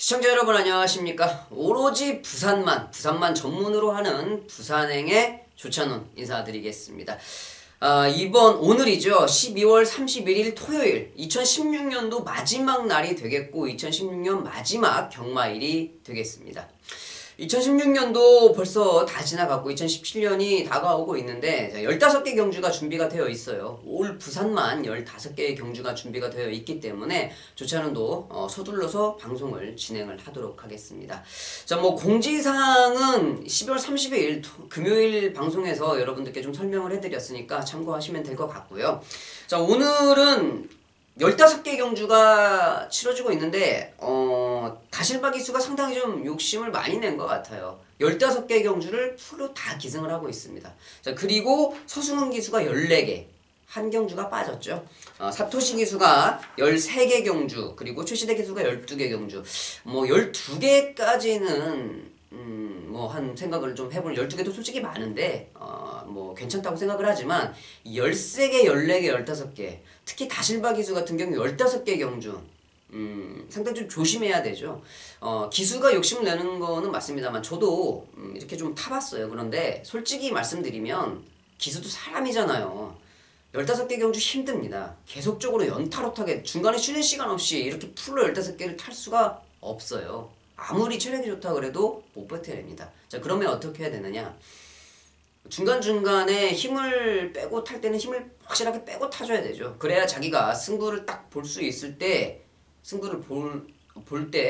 시청자 여러분 안녕하십니까. 오로지 부산만 전문으로 하는 부산행의 조찬훈 인사드리겠습니다. 오늘이죠. 12월 31일 토요일 2016년도 마지막 날이 되겠고 2016년 마지막 경마일이 되겠습니다. 2016년도 벌써 다 지나갔고 2017년이 다가오고 있는데 15개 경주가 준비가 되어 있어요. 올 부산만 15개의 경주가 준비가 되어 있기 때문에 조찬훈도 서둘러서 방송을 진행을 하도록 하겠습니다. 자, 공지사항은 12월 30일 금요일 방송에서 여러분들께 좀 설명을 해드렸으니까 참고하시면 될 것 같고요. 자, 오늘은 15개 경주가 치러지고 있는데 다실바 기수가 상당히 좀 욕심을 많이 낸 것 같아요. 15개 경주를 풀로 다 기승을 하고 있습니다. 자, 그리고 서승훈 기수가 14개, 한 경주가 빠졌죠. 사토시 기수가 13개 경주, 그리고 최시대 기수가 12개 경주. 12개까지는 한 생각을 좀 해보면 12개도 솔직히 많은데 괜찮다고 생각을 하지만 13개, 14개, 15개 특히 다실바 기수 같은 경우 15개 경주 상당히 좀 조심해야 되죠. 기수가 욕심을 내는 거는 맞습니다만 저도 이렇게 좀 타봤어요. 그런데 솔직히 말씀드리면 기수도 사람이잖아요. 15개 경주 힘듭니다. 계속적으로 연타로타게 중간에 쉬는 시간 없이 이렇게 풀로 15개를 탈 수가 없어요. 아무리 체력이 좋다 그래도 못 버텨냅니다. 자, 그러면 어떻게 해야 되느냐? 중간중간에 힘을 빼고 탈 때는 힘을 확실하게 빼고 타줘야 되죠. 그래야 자기가 승부를 딱 볼 수 있을 때 승부를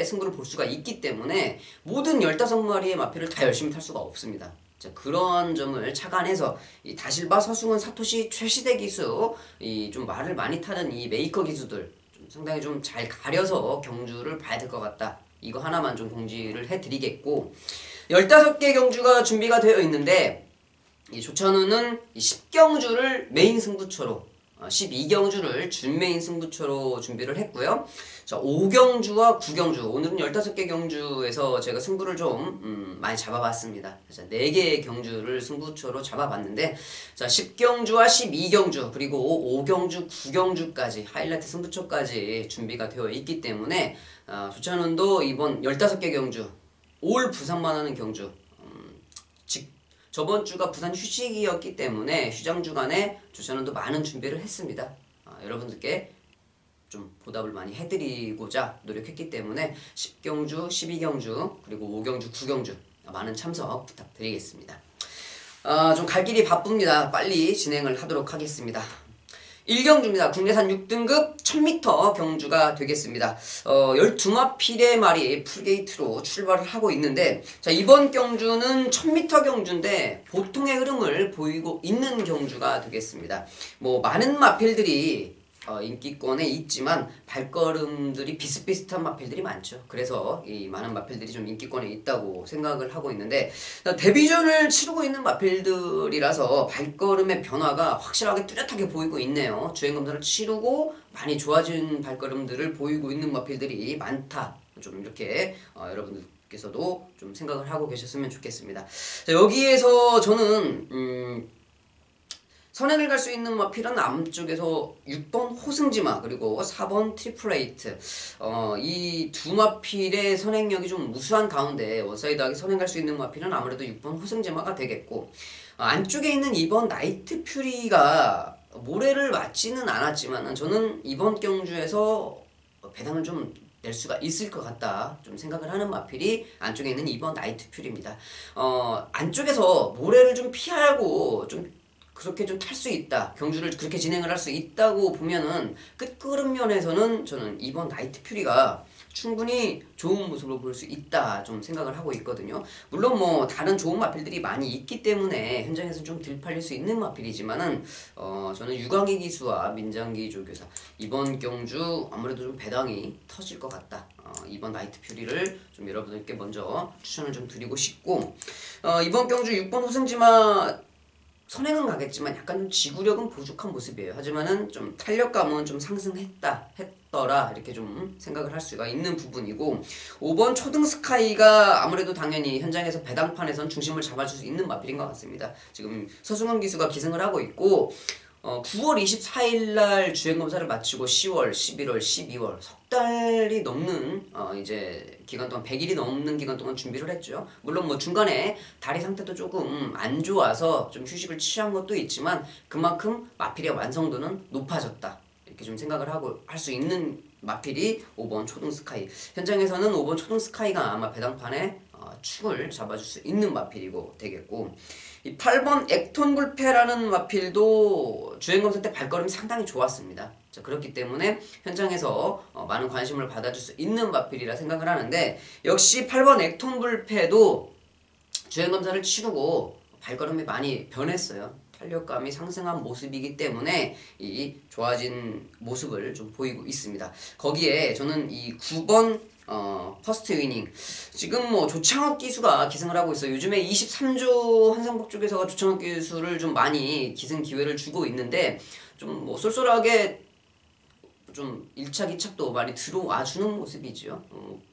승부를 볼 수가 있기 때문에 모든 15마리의 마필을 다 열심히 탈 수가 없습니다. 자, 그런 점을 착안해서 이 다실바, 서승훈, 사토시, 최시대 기수 좀 말을 많이 타는 이 메이커 기수들 좀 상당히 좀 잘 가려서 경주를 봐야 될 것 같다. 이거 하나만 좀 공지를 해드리겠고 15개 경주가 준비가 되어 있는데 이 조찬훈은 10경주를 메인 승부처로 12경주를 준메인 승부처로 준비를 했고요. 자, 5경주와 9경주 오늘은 15개 경주에서 제가 승부를 좀 많이 잡아봤습니다. 자, 4개의 경주를 승부처로 잡아봤는데 자, 10경주와 12경주 그리고 5경주, 9경주까지 하이라이트 승부처까지 준비가 되어 있기 때문에 조찬훈도 이번 15개 경주 올 부산만 하는 경주 저번 주가 부산 휴식이었기 때문에 휴장 주간에 조찬훈도 많은 준비를 했습니다. 여러분들께 좀 보답을 많이 해드리고자 노력했기 때문에 10경주, 12경주, 그리고 5경주, 9경주 많은 참석 부탁드리겠습니다. 좀 갈 길이 바쁩니다. 빨리 진행을 하도록 하겠습니다. 1경주입니다. 국내산 6등급 1000m 경주가 되겠습니다. 12마필의 말이 풀게이트로 출발을 하고 있는데 자, 이번 경주는 1000m 경주인데 보통의 흐름을 보이고 있는 경주가 되겠습니다. 많은 마필들이 인기권에 있지만 발걸음들이 비슷비슷한 마필들이 많죠. 그래서 이 많은 마필들이 좀 인기권에 있다고 생각을 하고 있는데 데뷔전을 치르고 있는 마필들이라서 발걸음의 변화가 확실하게 뚜렷하게 보이고 있네요. 주행검사를 치르고 많이 좋아진 발걸음들을 보이고 있는 마필들이 많다. 좀 이렇게 여러분들께서도 좀 생각을 하고 계셨으면 좋겠습니다. 자, 여기에서 저는 선행을 갈 수 있는 마필은 앞쪽에서 6번 호승지마 그리고 4번 트리플레이트 이 두 마필의 선행력이 좀 무수한 가운데 원사이드하게 선행할 수 있는 마필은 아무래도 6번 호승지마가 되겠고 안쪽에 있는 2번 나이트 퓨리가 모래를 맞지는 않았지만 저는 이번 경주에서 배당을 좀 낼 수가 있을 것 같다 좀 생각을 하는 마필이 안쪽에 있는 2번 나이트 퓨리입니다. 안쪽에서 모래를 좀 피하고 좀 그렇게 좀 탈 수 있다. 경주를 그렇게 진행을 할 수 있다고 보면은 끝걸음 면에서는 저는 2번 나이트 퓨리가 충분히 좋은 모습을 볼 수 있다 좀 생각을 하고 있거든요. 물론 다른 좋은 마필들이 많이 있기 때문에 현장에서 좀 덜 팔릴 수 있는 마필이지만은 저는 유광희 기수와 민장기 조교사 이번 경주 아무래도 좀 배당이 터질 것 같다. 이번 나이트 퓨리를 좀 여러분들께 먼저 추천을 좀 드리고 싶고 이번 경주 6번 호승지마 선행은 가겠지만 약간 좀 지구력은 부족한 모습이에요. 하지만은 좀 탄력감은 좀 상승했더라 이렇게 좀 생각을 할 수가 있는 부분이고 5번 초등 스카이가 아무래도 당연히 현장에서 배당판에선 중심을 잡아줄 수 있는 마필인 것 같습니다. 지금 서승훈 기수가 기승을 하고 있고 9월 24일 날 주행 검사를 마치고 10월, 11월, 12월 석 달이 넘는 이제 기간 동안 100일이 넘는 기간 동안 준비를 했죠. 물론 뭐 중간에 다리 상태도 조금 안 좋아서 좀 휴식을 취한 것도 있지만 그만큼 마필의 완성도는 높아졌다. 이렇게 좀 생각을 하고 할 수 있는 마필이 5번 초등 스카이. 현장에서는 5번 초등 스카이가 아마 배당판에 축을 잡아줄 수 있는 마필이고 되겠고, 이 8번 액톤 불패라는 마필도 주행검사 때 발걸음이 상당히 좋았습니다. 자, 그렇기 때문에 현장에서 많은 관심을 받아줄 수 있는 마필이라 생각을 하는데, 역시 8번 액톤 불패도 주행검사를 치르고 발걸음이 많이 변했어요. 탄력감이 상승한 모습이기 때문에 이 좋아진 모습을 좀 보이고 있습니다. 거기에 저는 이 9번 퍼스트 위닝, 지금 뭐 조창욱 기수가 기승을 하고 있어요. 요즘에 23조 한상복 쪽에서가 조창욱 기수를 좀 많이 기승 기회를 주고 있는데, 좀 뭐 쏠쏠하게 좀 1착, 2착도 많이 들어와 주는 모습이지요.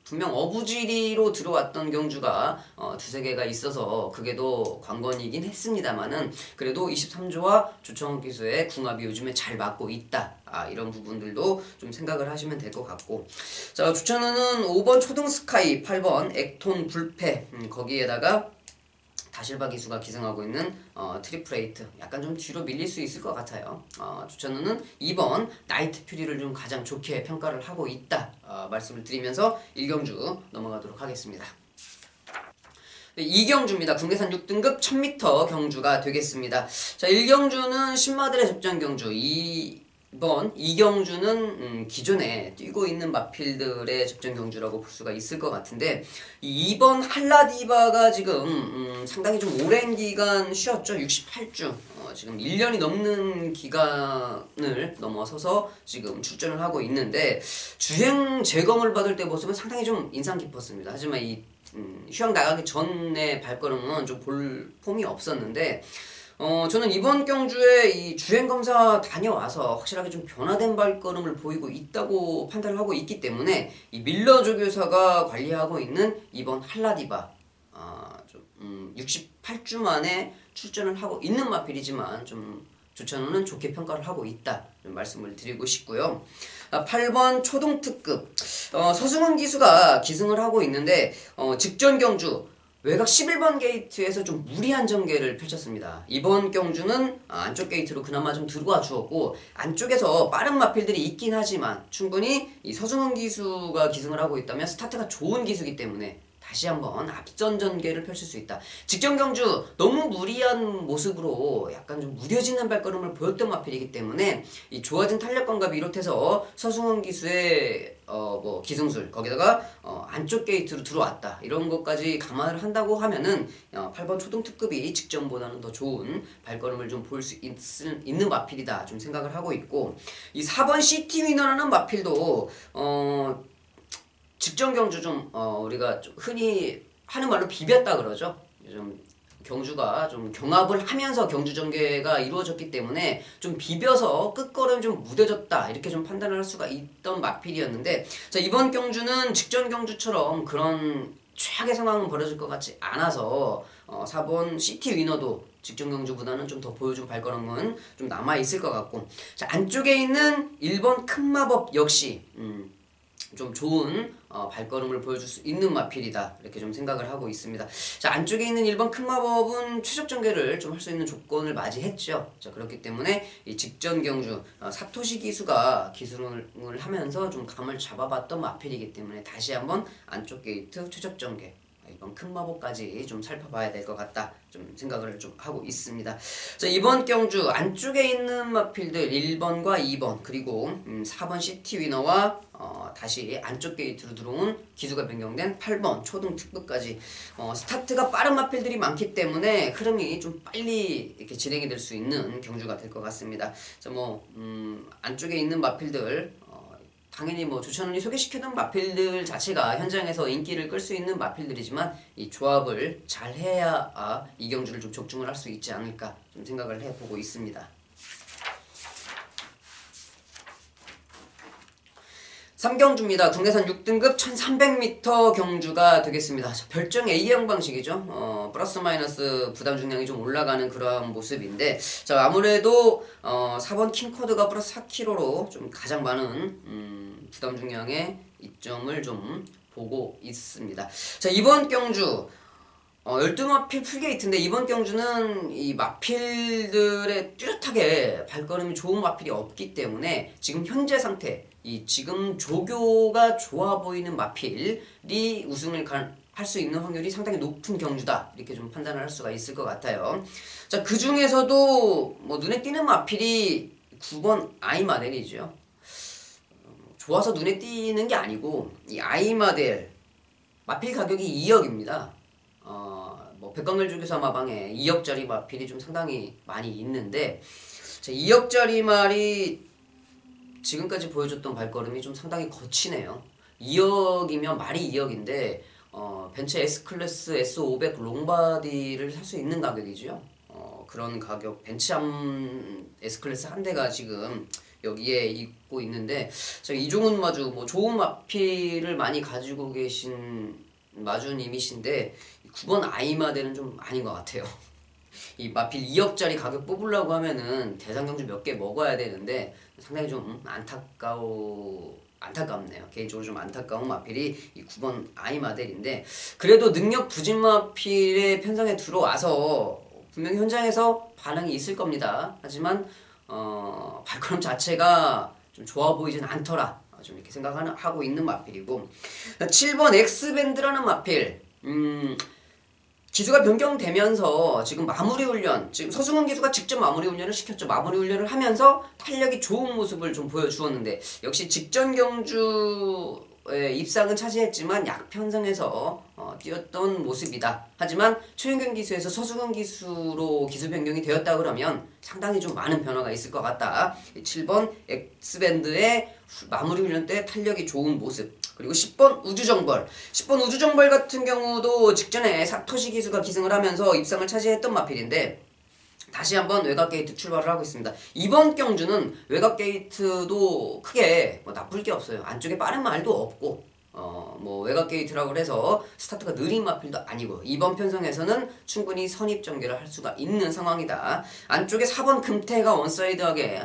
분명 어부지리로 들어왔던 경주가 두세 개가 있어서 그게 더 관건이긴 했습니다만은, 그래도 23조와 조청욱 기수의 궁합이 요즘에 잘 맞고 있다. 이런 부분들도 좀 생각을 하시면 될 것 같고, 자, 추천은 5번 초등 스카이, 8번 액톤 불패, 거기에다가 다실바 기수가 기승하고 있는 트리플 에이트, 약간 좀 뒤로 밀릴 수 있을 것 같아요. 주천우는 2번 나이트 퓨리를 좀 가장 좋게 평가를 하고 있다, 말씀을 드리면서 1경주 넘어가도록 하겠습니다. 네, 2경주입니다. 국내산 6등급 1000m 경주가 되겠습니다. 자, 1경주는 신마들의 접전 경주, 2경주는 기존에 뛰고 있는 마필들의 접전 경주라고 볼 수가 있을 것 같은데, 이 2번 할라디바가 지금 상당히 좀 오랜 기간 쉬었죠. 68주. 지금 1년이 넘는 기간을 넘어서서 지금 출전을 하고 있는데, 주행 재검을 받을 때 모습은 상당히 좀 인상 깊었습니다. 하지만 이 휴양 나가기 전에 발걸음은 좀 볼 폼이 없었는데, 저는 이번 경주에 이 주행검사 다녀와서 확실하게 좀 변화된 발걸음을 보이고 있다고 판단을 하고 있기 때문에, 이 밀러 조교사가 관리하고 있는 이번 할라디바, 68주 만에 출전을 하고 있는 마필이지만 좀 조찬호는 좋게 평가를 하고 있다, 좀 말씀을 드리고 싶고요. 8번 초동특급, 서승원 기수가 기승을 하고 있는데, 직전 경주 외곽 11번 게이트에서 좀 무리한 전개를 펼쳤습니다. 이번 경주는 안쪽 게이트로 그나마 좀 들어와 주었고, 안쪽에서 빠른 마필들이 있긴 하지만 충분히 이 서승원 기수가 기승을 하고 있다면 스타트가 좋은 기수이기 때문에 다시 한번 앞선 전개를 펼칠 수 있다. 직전 경주 너무 무리한 모습으로 약간 좀 무뎌지는 발걸음을 보였던 마필이기 때문에 이 좋아진 탄력감과 비롯해서 서승원 기수의 뭐 기승술, 거기다가 안쪽 게이트로 들어왔다, 이런 것까지 감안을 한다고 하면은 8번 초등특급이 직전보다는 더 좋은 발걸음을 좀 볼 수 있는 마필이다, 좀 생각을 하고 있고, 이 4번 시티 위너라는 마필도 직전 경주 좀 우리가 좀 흔히 하는 말로 비볐다 그러죠. 좀 경주가 좀 경합을 하면서 경주 전개가 이루어졌기 때문에 좀 비벼서 끝걸음이 좀 무뎌졌다, 이렇게 좀 판단을 할 수가 있던 마필이었는데, 자, 이번 경주는 직전 경주처럼 그런 최악의 상황은 벌어질 것 같지 않아서 4번 시티 위너도 직전 경주보다는 좀 더 보여준 발걸음은 좀 남아있을 것 같고, 자, 안쪽에 있는 1번 큰 마법 역시 좀 좋은 발걸음을 보여줄 수 있는 마필이다, 이렇게 좀 생각을 하고 있습니다. 자, 안쪽에 있는 1번 큰 마법은 최적 전개를 좀 할 수 있는 조건을 맞이했죠. 자, 그렇기 때문에 이 직전 경주 사토시 기수가 기술을 하면서 좀 감을 잡아봤던 마필이기 때문에 다시 한번 안쪽 게이트 최적 전개, 이번 큰 마법까지 좀 살펴봐야 될 것 같다, 좀 생각을 좀 하고 있습니다. 자, 이번 경주 안쪽에 있는 마필들 1번과 2번 그리고 4번 시티 위너와 다시 안쪽 게이트로 들어온 기수가 변경된 8번 초등 특급까지 스타트가 빠른 마필들이 많기 때문에 흐름이 좀 빨리 이렇게 진행이 될 수 있는 경주가 될 것 같습니다. 자, 뭐 안쪽에 있는 마필들 당연히 뭐 조찬훈이 소개시켜둔 마필들 자체가 현장에서 인기를 끌 수 있는 마필들이지만, 이 조합을 잘 해야 이 경주를 좀 적중을 할 수 있지 않을까, 좀 생각을 해보고 있습니다. 3경주입니다. 국내산 6등급 1300m 경주가 되겠습니다. 별정 A형 방식이죠. 플러스 마이너스 부담 중량이 좀 올라가는 그러한 모습인데, 자, 아무래도 4번 킹코드가 플러스 4kg로 좀 가장 많은 부담 중량의 이점을 좀 보고 있습니다. 자, 이번 경주 12마필 풀게이트인데, 이번 경주는 이 마필들의 뚜렷하게 발걸음이 좋은 마필이 없기 때문에 지금 현재 상태, 이 지금 조교가 좋아 보이는 마필이 우승을 할 수 있는 확률이 상당히 높은 경주다, 이렇게 좀 판단을 할 수가 있을 것 같아요. 자, 그 중에서도 뭐 눈에 띄는 마필이 9번 아이마델이죠. 좋아서 눈에 띄는 게 아니고, 이 아이마델 마필 가격이 2억입니다. 뭐 백광열 조교사 마방에 2억짜리 마필이 좀 상당히 많이 있는데, 2억짜리 말이 지금까지 보여줬던 발걸음이 좀 상당히 거치네요. 2억이면 말이 2억인데 벤츠 S클래스 S500 롱바디를 살 수 있는 가격이죠. 그런 가격, 벤츠암 S클래스 한 대가 지금 여기에 있고 있는데, 이종훈 마주 뭐 좋은 마필을 많이 가지고 계신 마주님이신데 9번 아이마대는 좀 아닌 것 같아요. 이 마필 2억짜리 가격 뽑으려고 하면은 대상경주 몇 개 먹어야 되는데 상당히 좀 안타깝네요. 개인적으로 좀 안타까운 마필이 이 9번 아이마델인데, 그래도 능력 부진 마필의 편성에 들어와서 분명히 현장에서 반응이 있을 겁니다. 하지만 발걸음 자체가 좀 좋아 보이진 않더라, 좀 이렇게 생각하고 있는 마필이고, 7번 엑스밴드라는 마필, 기수가 변경되면서 지금 마무리 훈련, 지금 서승훈 기수가 직접 마무리 훈련을 시켰죠. 마무리 훈련을 하면서 탄력이 좋은 모습을 좀 보여주었는데, 역시 직전 경주에 입상은 차지했지만 약편성에서 뛰었던 모습이다. 하지만 최윤경 기수에서 서승훈 기수로 기수 변경이 되었다 그러면 상당히 좀 많은 변화가 있을 것 같다. 7번 엑스밴드의 마무리 훈련 때 탄력이 좋은 모습. 그리고 10번 우주정벌. 10번 우주정벌 같은 경우도 직전에 사토시 기수가 기승을 하면서 입상을 차지했던 마필인데, 다시 한번 외곽 게이트 출발을 하고 있습니다. 이번 경주는 외곽 게이트도 크게 뭐 나쁠 게 없어요. 안쪽에 빠른 말도 없고, 뭐 외곽 게이트라고 해서 스타트가 느린 마필도 아니고, 이번 편성에서는 충분히 선입 전개를 할 수가 있는 상황이다. 안쪽에 4번 금태가 원사이드하게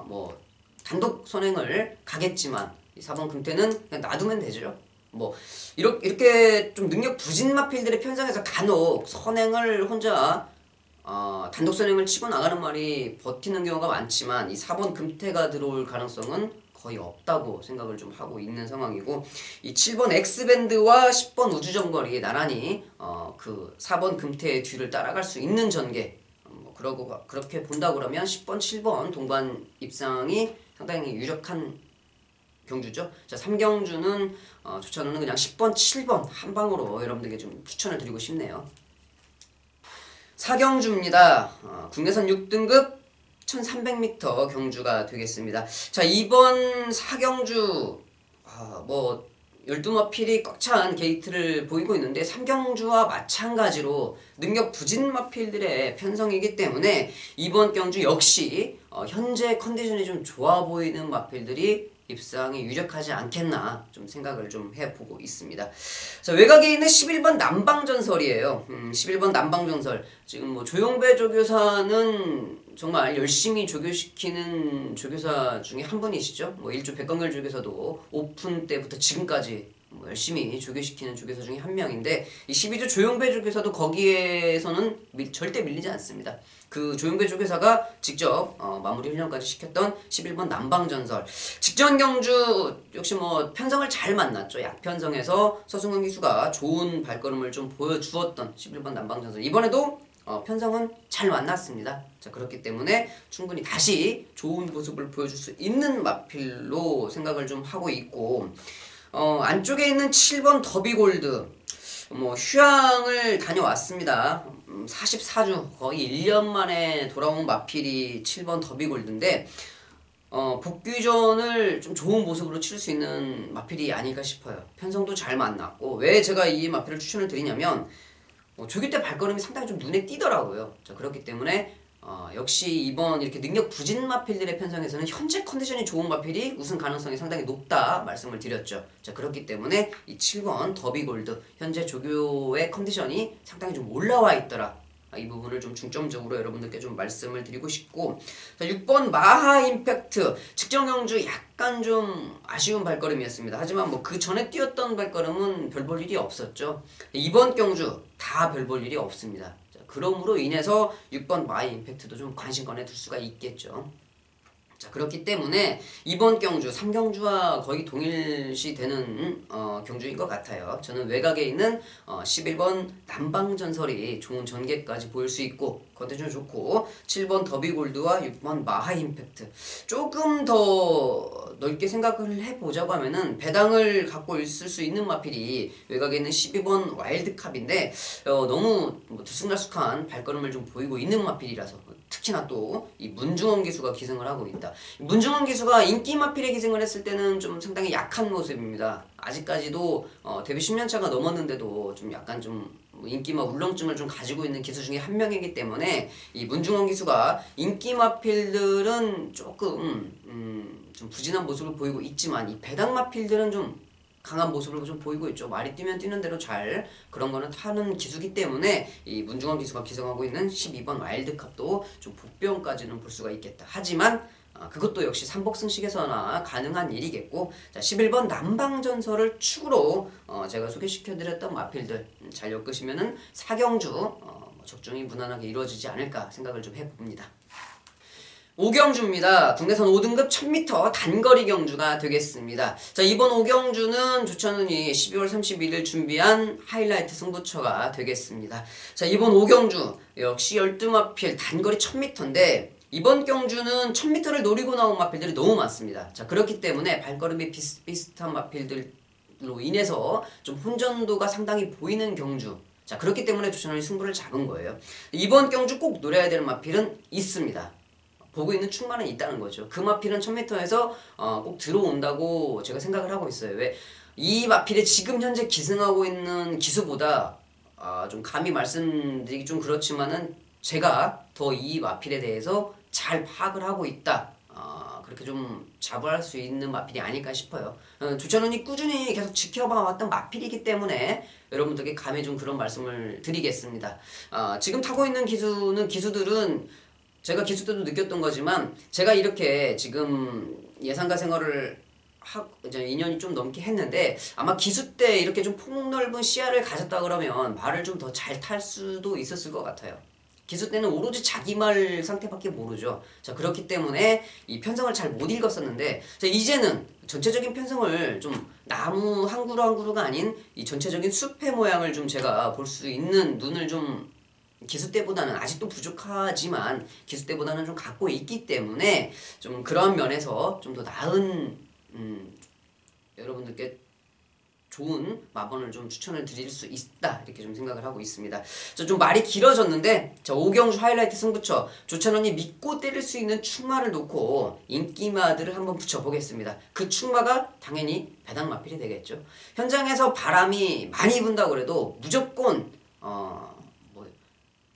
뭐 단독 선행을 가겠지만, 이 4번 금태는 그냥 놔두면 되죠. 뭐 이렇게 좀 능력 부진 마필들의 편성에서 간혹 선행을 혼자 단독 선행을 치고 나가는 말이 버티는 경우가 많지만, 이 4번 금태가 들어올 가능성은 거의 없다고 생각을 좀 하고 있는 상황이고, 이 7번 엑스밴드와 10번 우주정거리 나란히 그 4번 금태의 뒤를 따라갈 수 있는 전개, 그렇게 본다 그러면 10번, 7번 동반 입상이 상당히 유력한 경주죠. 자, 3경주는 추천은 그냥 10번, 7번 한 방으로 여러분들께 좀 추천을 드리고 싶네요. 4경주입니다. 국내산 6등급 1300m 경주가 되겠습니다. 자, 이번 4경주 뭐 12마필이 꽉 찬 게이트를 보이고 있는데, 3경주와 마찬가지로 능력 부진 마필들의 편성이기 때문에 이번 경주 역시 현재 컨디션이 좀 좋아 보이는 마필들이 입상이 유력하지 않겠나 좀 생각을 좀 해보고 있습니다. 자, 외곽에 있는 11번 남방전설이에요. 11번 남방전설. 지금 뭐 조용배 조교사는 정말 열심히 조교시키는 조교사 중에 한 분이시죠. 뭐 일조 백광열 조교사도 오픈 때부터 지금까지 열심히 조교시키는 조교사 중에 한 명인데, 이 12조 조용배 조교사도 거기에서는 절대 밀리지 않습니다. 그 조용배 조교사가 직접 마무리 훈련까지 시켰던 11번 남방전설. 직전 경주 역시 뭐 편성을 잘 만났죠. 약편성에서 서승훈 기수가 좋은 발걸음을 좀 보여주었던 11번 남방전설. 이번에도 편성은 잘 만났습니다. 자, 그렇기 때문에 충분히 다시 좋은 모습을 보여줄 수 있는 마필로 생각을 좀 하고 있고, 안쪽에 있는 7번 더비골드, 뭐 휴양을 다녀왔습니다. 44주 거의 1년 만에 돌아온 마필이 7번 더비골드인데, 복귀전을 좀 좋은 모습으로 칠 수 있는 마필이 아닐까 싶어요. 편성도 잘 만났고, 왜 제가 이 마필을 추천을 드리냐면 조교 때 발걸음이 상당히 좀 눈에 띄더라고요. 자, 그렇기 때문에 역시 이번 이렇게 능력 부진 마필들의 편성에서는 현재 컨디션이 좋은 마필이 우승 가능성이 상당히 높다 말씀을 드렸죠. 자, 그렇기 때문에 이 7번 더비골드 현재 조교의 컨디션이 상당히 좀 올라와 있더라. 이 부분을 좀 중점적으로 여러분들께 좀 말씀을 드리고 싶고, 자, 6번 마하 임팩트 측정 경주 약간 좀 아쉬운 발걸음이었습니다. 하지만 뭐 그 전에 뛰었던 발걸음은 별 볼 일이 없었죠. 이번 경주 다 별 볼 일이 없습니다. 자, 그러므로 인해서 6번 마하 임팩트도 좀 관심권에 둘 수가 있겠죠. 자, 그렇기 때문에 이번 경주 3경주와 거의 동일시 되는 경주인 것 같아요. 저는 외곽에 있는 11번 남방전설이 좋은 전개까지 보일 수 있고 컨디션 좋고, 7번 더비골드와 6번 마하 임팩트 조금 더 넓게 생각을 해보자고 하면은 배당을 갖고 있을 수 있는 마필이 외곽에 있는 12번 와일드캅인데 너무 들쑥날쑥한 발걸음을 좀 보이고 있는 마필이라서, 특히나 또 이 문중원 기수가 기승을 하고 있다. 문중원 기수가 인기 마필에 기승을 했을 때는 좀 상당히 약한 모습입니다. 아직까지도 데뷔 10년차가 넘었는데도 좀 약간 좀 인기마 울렁증을 좀 가지고 있는 기수 중에 한 명이기 때문에 이 문중원 기수가 인기 마필들은 조금 좀 부진한 모습을 보이고 있지만 이 배당 마필들은 좀 강한 모습을 좀 보이고 있죠. 말이 뛰면 뛰는 대로 잘 그런 거는 타는 기수기 때문에 이 문중원 기수가 기승하고 있는 12번 와일드캅도 좀 복병까지는 볼 수가 있겠다. 하지만 그것도 역시 삼복승식에서나 가능한 일이겠고, 자, 11번 남방전설을 축으로 제가 소개시켜드렸던 마필들 잘 엮으시면은 4경주 적중이 무난하게 이루어지지 않을까 생각을 좀 해봅니다. 5경주입니다. 국내선 5등급 1000m 단거리 경주가 되겠습니다. 자, 이번 5경주는 조찬훈이 12월 31일 준비한 하이라이트 승부처가 되겠습니다. 자, 이번 5경주 역시 12마필 단거리 1000m인데 이번 경주는 1000m를 노리고 나온 마필들이 너무 많습니다. 자, 그렇기 때문에 발걸음이 비슷비슷한 마필들로 인해서 좀 혼전도가 상당히 보이는 경주. 자, 그렇기 때문에 조찬훈이 승부를 잡은 거예요. 이번 경주 꼭 노려야 될 마필은 있습니다. 보고 있는 충만은 있다는 거죠. 그 마필은 1000m에서 꼭 들어온다고 제가 생각을 하고 있어요. 왜? 이 마필이 지금 현재 기승하고 있는 기수보다 좀 감히 말씀드리기 좀 그렇지만은 제가 더 이 마필에 대해서 잘 파악을 하고 있다. 그렇게 좀 자부할 수 있는 마필이 아닐까 싶어요. 조찬훈이 꾸준히 계속 지켜봐 왔던 마필이기 때문에 여러분들께 감히 좀 그런 말씀을 드리겠습니다. 지금 타고 있는 기수들은 제가 기수 때도 느꼈던 거지만 제가 이렇게 지금 예상가 생활을 이제 2년이 좀 넘게 했는데 아마 기수 때 이렇게 좀 폭넓은 시야를 가졌다 그러면 말을 좀 더 잘 탈 수도 있었을 것 같아요. 기수 때는 오로지 자기 말 상태밖에 모르죠. 자, 그렇기 때문에 이 편성을 잘 못 읽었었는데, 자, 이제는 전체적인 편성을 좀 나무 한 그루 한 그루가 아닌 이 전체적인 숲의 모양을 좀 제가 볼 수 있는 눈을 좀 기수 때보다는 아직도 부족하지만 기수 때보다는 좀 갖고 있기 때문에 좀 그런 면에서 좀 더 나은 여러분들께 좋은 마번을 좀 추천을 드릴 수 있다 이렇게 좀 생각을 하고 있습니다. 좀 말이 길어졌는데, 자, 5경주 하이라이트 승부처 조찬원이 믿고 때릴 수 있는 충마를 놓고 인기마들을 한번 붙여보겠습니다. 그 충마가 당연히 배당 마필이 되겠죠. 현장에서 바람이 많이 분다고 그래도 무조건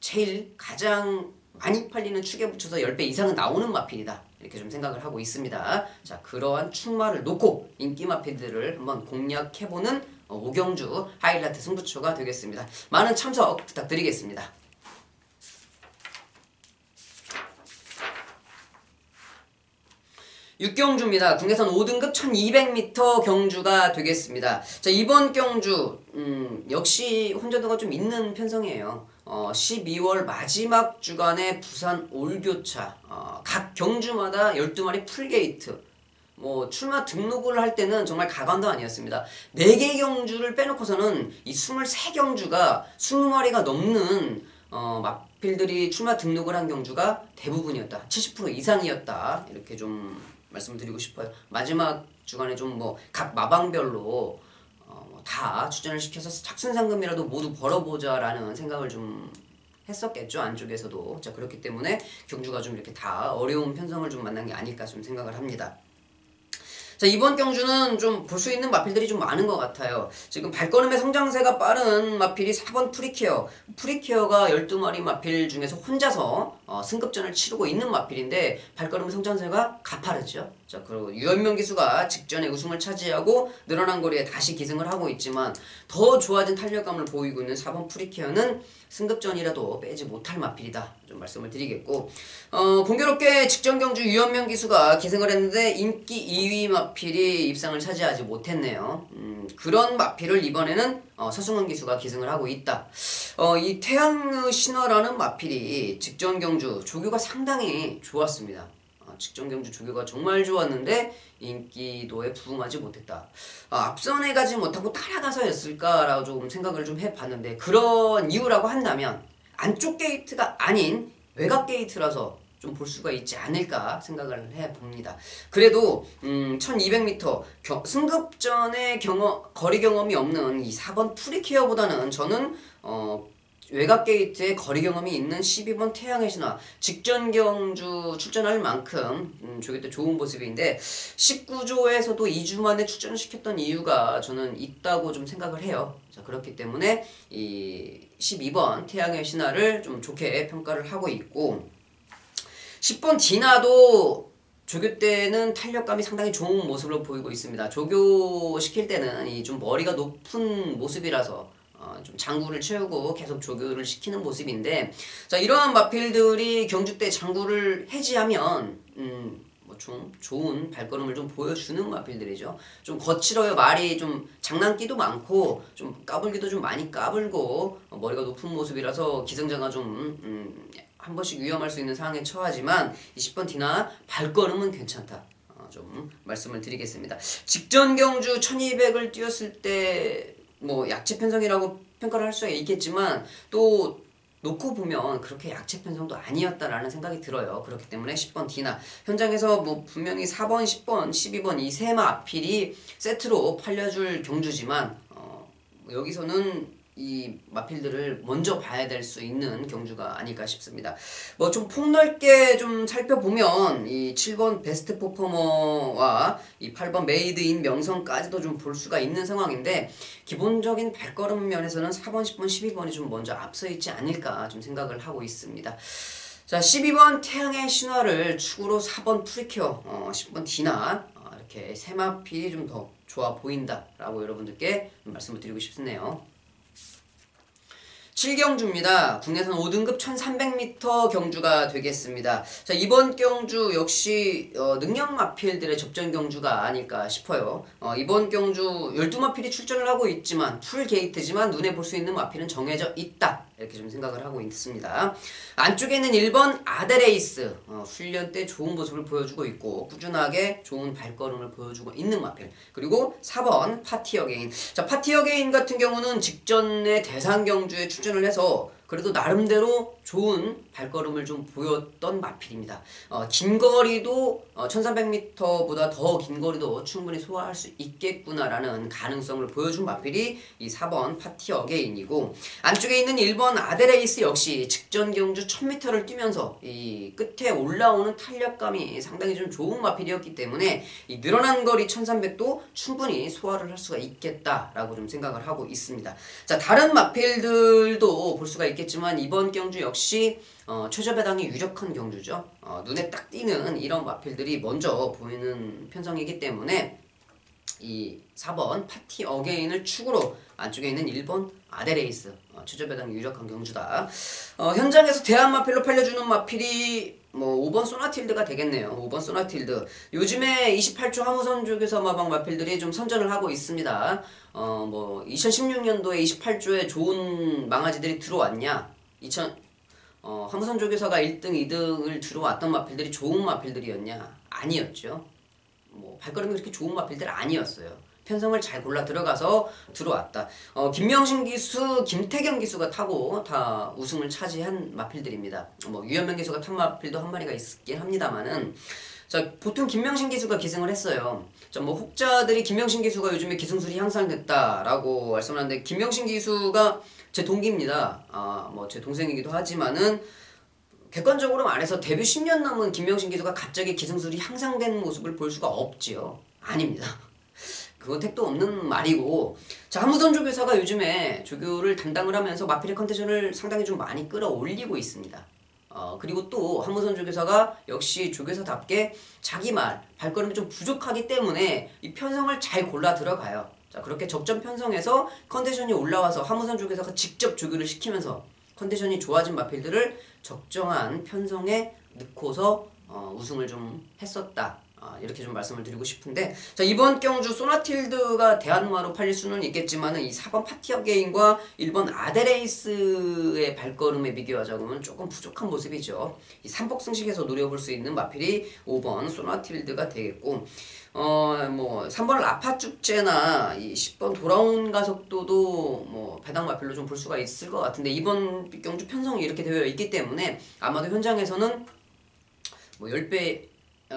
제일 가장 많이 팔리는 축에 붙여서 10배 이상은 나오는 마필이다 이렇게 좀 생각을 하고 있습니다. 자, 그러한 충마를 놓고 인기 마필들을 한번 공략해보는 5경주 하이라이트 승부처가 되겠습니다. 많은 참석 부탁드리겠습니다. 6경주입니다. 국내선 5등급 1200m 경주가 되겠습니다. 자, 이번 경주 역시 혼자도가 좀 있는 편성이에요. 12월 마지막 주간에 부산 올교차 각 경주마다 12마리 풀게이트 출마 등록을 할 때는 정말 가관도 아니었습니다. 4개 경주를 빼놓고서는 이 23경주가 20마리가 넘는 마필들이 출마 등록을 한 경주가 대부분이었다. 70% 이상이었다. 이렇게 좀 말씀을 드리고 싶어요. 마지막 주간에 좀 각 마방별로 다 추천을 시켜서 착순상금이라도 모두 벌어보자라는 생각을 좀 했었겠죠, 안쪽에서도. 자, 그렇기 때문에 경주가 좀 이렇게 다 어려운 편성을 좀 만난 게 아닐까 좀 생각을 합니다. 자, 이번 경주는 좀 볼 수 있는 마필들이 좀 많은 것 같아요. 지금 발걸음의 성장세가 빠른 마필이 4번 프리케어. 프리케어가 12마리 마필 중에서 혼자서 승급전을 치르고 있는 마필인데 발걸음 성장세가 가파르죠. 자, 그리고 유현명 기수가 직전에 우승을 차지하고 늘어난 거리에 다시 기승을 하고 있지만 더 좋아진 탄력감을 보이고 있는 4번 프리케어는 승급전이라도 빼지 못할 마필이다. 좀 말씀을 드리겠고, 공교롭게 직전 경주 유현명 기수가 기승을 했는데 인기 2위 마필이 입상을 차지하지 못했네요. 그런 마필을 이번에는 서승원 기수가 기승을 하고 있다. 이 태양의 신화라는 마필이 직전 경주 조교가 상당히 좋았습니다. 직전 경주 조교가 정말 좋았는데 인기도에 부응하지 못했다. 앞선에 가지 못하고 따라가서였을까라고 조금 생각을 좀 해봤는데, 그런 이유라고 한다면 안쪽 게이트가 아닌 외곽 게이트라서 좀 볼 수가 있지 않을까 생각을 해봅니다. 그래도 1200m 승급전의 거리 경험이 없는 이 4번 프리케어보다는 저는 외곽 게이트에 거리 경험이 있는 12번 태양의 신화 직전 경주 출전할 만큼 저게 또 좋은 모습인데, 19조에서도 2주 만에 출전을 시켰던 이유가 저는 있다고 좀 생각을 해요. 자, 그렇기 때문에 이 12번 태양의 신화를 좀 좋게 평가를 하고 있고, 10번 디나도 조교 때는 탄력감이 상당히 좋은 모습을 보이고 있습니다. 조교 시킬 때는 이 좀 머리가 높은 모습이라서 좀 장구를 채우고 계속 조교를 시키는 모습인데, 자, 이러한 마필들이 경주 때 장구를 해지하면 뭐 좀 좋은 발걸음을 좀 보여주는 마필들이죠. 좀 거칠어요. 말이 좀 장난기도 많고 좀 까불기도 좀 많이 까불고 머리가 높은 모습이라서 기승자가 좀 한 번씩 위험할 수 있는 상황에 처하지만 20번 디나 발걸음은 괜찮다. 좀 말씀을 드리겠습니다. 직전 경주 1200을 뛰었을 때 뭐 약체 편성이라고 평가를 할 수가 있겠지만 또 놓고 보면 그렇게 약체 편성도 아니었다라는 생각이 들어요. 그렇기 때문에 10번 디나 현장에서 뭐 분명히 4번, 10번, 12번 이 세 마필이 세트로 팔려줄 경주지만 여기서는 이 마필들을 먼저 봐야 될 수 있는 경주가 아닐까 싶습니다. 뭐 좀 폭넓게 좀 살펴보면 이 7번 베스트 퍼포머와 이 8번 메이드 인 명성까지도 좀 볼 수가 있는 상황인데, 기본적인 발걸음 면에서는 4번, 10번, 12번이 좀 먼저 앞서 있지 않을까 좀 생각을 하고 있습니다. 자, 12번 태양의 신화를 축으로 4번 프리케어, 10번 디나 이렇게 세 마필이 좀 더 좋아 보인다라고 여러분들께 말씀을 드리고 싶네요. 7경주입니다. 국내선 5등급 1300m 경주가 되겠습니다. 자, 이번 경주 역시 능력 마필들의 접전 경주가 아닐까 싶어요. 이번 경주 12마필이 출전을 하고 있지만 풀 게이트지만 눈에 볼 수 있는 마필은 정해져 있다. 이렇게 좀 생각을 하고 있습니다. 안쪽에 있는 1번 아데레이스, 훈련 때 좋은 모습을 보여주고 있고 꾸준하게 좋은 발걸음을 보여주고 있는 마필. 그리고 4번 파티 어게인. 자, 파티 어게인 같은 경우는 직전에 대상 경주에 출전을 해서 그래도 나름대로 좋은 발걸음을 좀 보였던 마필입니다. 긴 거리도 1300m보다 더 긴 거리도 충분히 소화할 수 있겠구나라는 가능성을 보여준 마필이 이 4번 파티 어게인이고, 안쪽에 있는 1번 아데레이스 역시 직전 경주 1000m를 뛰면서 이 끝에 올라오는 탄력감이 상당히 좀 좋은 마필이었기 때문에 이 늘어난 거리 1300도 충분히 소화를 할 수가 있겠다라고 좀 생각을 하고 있습니다. 자, 다른 마필들도 볼 수가 있겠지만 이번 경주 역시 최저배당이 유력한 경주죠. 눈에 딱 띄는 이런 마필들이 먼저 보이는 편성이기 때문에 이 4번 파티 어게인을 축으로 안쪽에 있는 1번 아데레이스 최저배당이 유력한 경주다. 현장에서 대한 마필로 팔려주는 마필이 뭐 5번 소나틸드가 되겠네요. 5번 소나틸드. 요즘에 28조 하무선 조교사 마방 마필들이 좀 선전을 하고 있습니다. 뭐 2016년도에 28조에 좋은 망아지들이 들어왔냐? 하무선 조교사가 1등, 2등을 들어왔던 마필들이 좋은 마필들이었냐? 아니었죠. 뭐 발걸음이 그렇게 좋은 마필들 아니었어요. 편성을 잘 골라 들어가서 들어왔다. 김명신 기수, 김태경 기수가 타고 다 우승을 차지한 마필들입니다. 뭐 유현명 기수가 탄 마필도 한 마리가 있긴 합니다만은, 자, 보통 김명신 기수가 기승을 했어요. 자, 뭐 혹자들이 김명신 기수가 요즘에 기승술이 향상됐다라고 말씀하는데, 김명신 기수가 제 동기입니다. 뭐 제 동생이기도 하지만은 객관적으로 말해서 데뷔 10년 남은 김명신 기수가 갑자기 기승술이 향상된 모습을 볼 수가 없지요. 아닙니다. 그건 택도 없는 말이고, 자, 하무선 조교사가 요즘에 조교를 담당을 하면서 마필의 컨디션을 상당히 좀 많이 끌어올리고 있습니다. 그리고 또 한무선 조교사가 역시 조교사답게 자기 발걸음이 좀 부족하기 때문에 이 편성을 잘 골라 들어가요. 자, 그렇게 적정 편성해서 컨디션이 올라와서 한무선 조교사가 직접 조교를 시키면서 컨디션이 좋아진 마필들을 적정한 편성에 넣고서 우승을 좀 했었다. 이렇게 좀 말씀을 드리고 싶은데, 자, 이번 경주 소나틸드가 대한마로 팔릴 수는 있겠지만은 이 4번 파티어 게인과 1번 아데레이스의 발걸음에 비교하자고는 조금 부족한 모습이죠. 이 삼복승식에서 노려볼 수 있는 마필이 5번 소나틸드가 되겠고, 뭐 3번 라파축제나 이 10번 돌아온 가속도도 뭐 배당 마필로 좀 볼 수가 있을 것 같은데, 이번 경주 편성이 이렇게 되어 있기 때문에 아마도 현장에서는 뭐 10배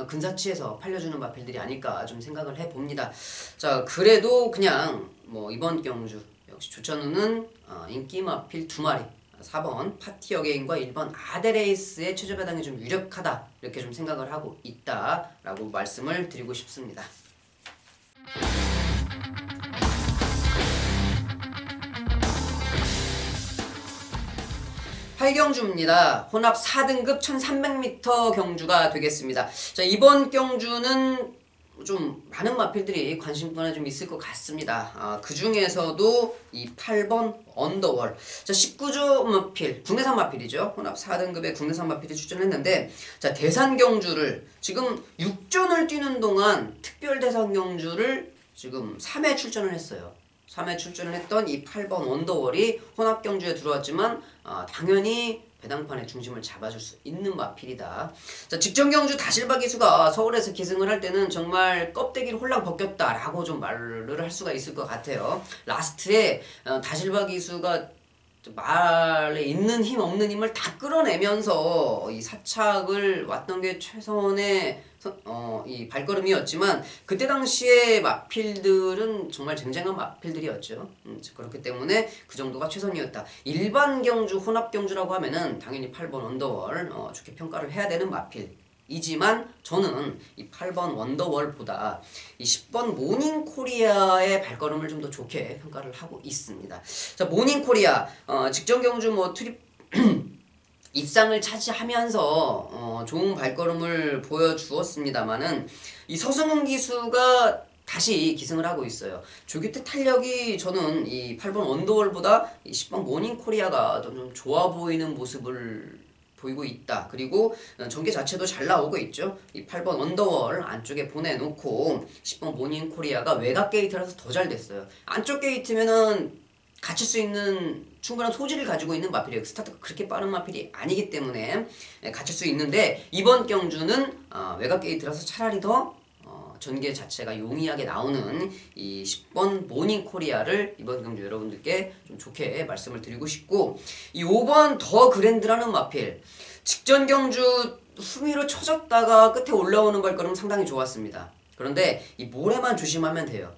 근사치에서 팔려주는 마필들이 아닐까 좀 생각을 해봅니다. 자, 그래도 그냥 뭐 이번 경주 역시 조천우는 인기 마필 2마리 4번 파티 어게인과 1번 아데레이스의 최저 배당이 좀 유력하다 이렇게 좀 생각을 하고 있다라고 말씀을 드리고 싶습니다. 8경주입니다. 혼합 4등급 1300m 경주가 되겠습니다. 자, 이번 경주는 좀 많은 마필들이 관심권에 좀 있을 것 같습니다. 그 중에서도 이 8번 언더월. 자, 19주 마필, 국내산 마필이죠. 혼합 4등급의 국내산 마필이 출전했는데, 자, 대산 경주를 지금 6전을 뛰는 동안 특별 대산 경주를 지금 3회 출전을 했어요. 3회 출전을 했던 이 8번 언더월이 혼합 경주에 들어왔지만 당연히 배당판의 중심을 잡아줄 수 있는 마필이다. 자, 직전 경주 다실바 기수가 서울에서 기승을 할 때는 정말 껍데기를 홀랑 벗겼다라고 좀 말을 할 수가 있을 것 같아요. 라스트에 다실바 기수가 말에 있는 힘 없는 힘을 다 끌어내면서 이 사착을 왔던 게 최선의 이 발걸음이었지만, 그때 당시에 마필들은 정말 쟁쟁한 마필들이었죠. 그렇기 때문에 그 정도가 최선이었다. 일반 경주, 혼합 경주라고 하면은 당연히 8번 언더월 좋게 평가를 해야 되는 마필. 이지만 저는 이 8번 원더월보다 이 10번 모닝코리아의 발걸음을 좀 더 좋게 평가를 하고 있습니다. 자, 모닝코리아 직전 경주 뭐 트립 입상을 차지하면서 좋은 발걸음을 보여주었습니다만은 이 서승훈 기수가 다시 기승을 하고 있어요. 조규태 탄력이 저는 이 8번 언더월보다 이 10번 모닝코리아가 좀 좋아 보이는 모습을 보이고 있다. 그리고 전개 자체도 잘 나오고 있죠. 이 8번 언더월 안쪽에 보내놓고 10번 모닝코리아가 외곽 게이트라서 더 잘 됐어요. 안쪽 게이트면은 갇힐 수 있는 충분한 소질을 가지고 있는 마필이에요. 스타트가 그렇게 빠른 마필이 아니기 때문에 갇힐 수 있는데, 이번 경주는 외곽 게이트라서 차라리 더 전개 자체가 용이하게 나오는 이 10번 모닝코리아를 이번 경주 여러분들께 좀 좋게 말씀을 드리고 싶고, 이 5번 더 그랜드라는 마필, 직전 경주 후미로 쳐졌다가 끝에 올라오는 발걸음 상당히 좋았습니다. 그런데 이 모래만 조심하면 돼요.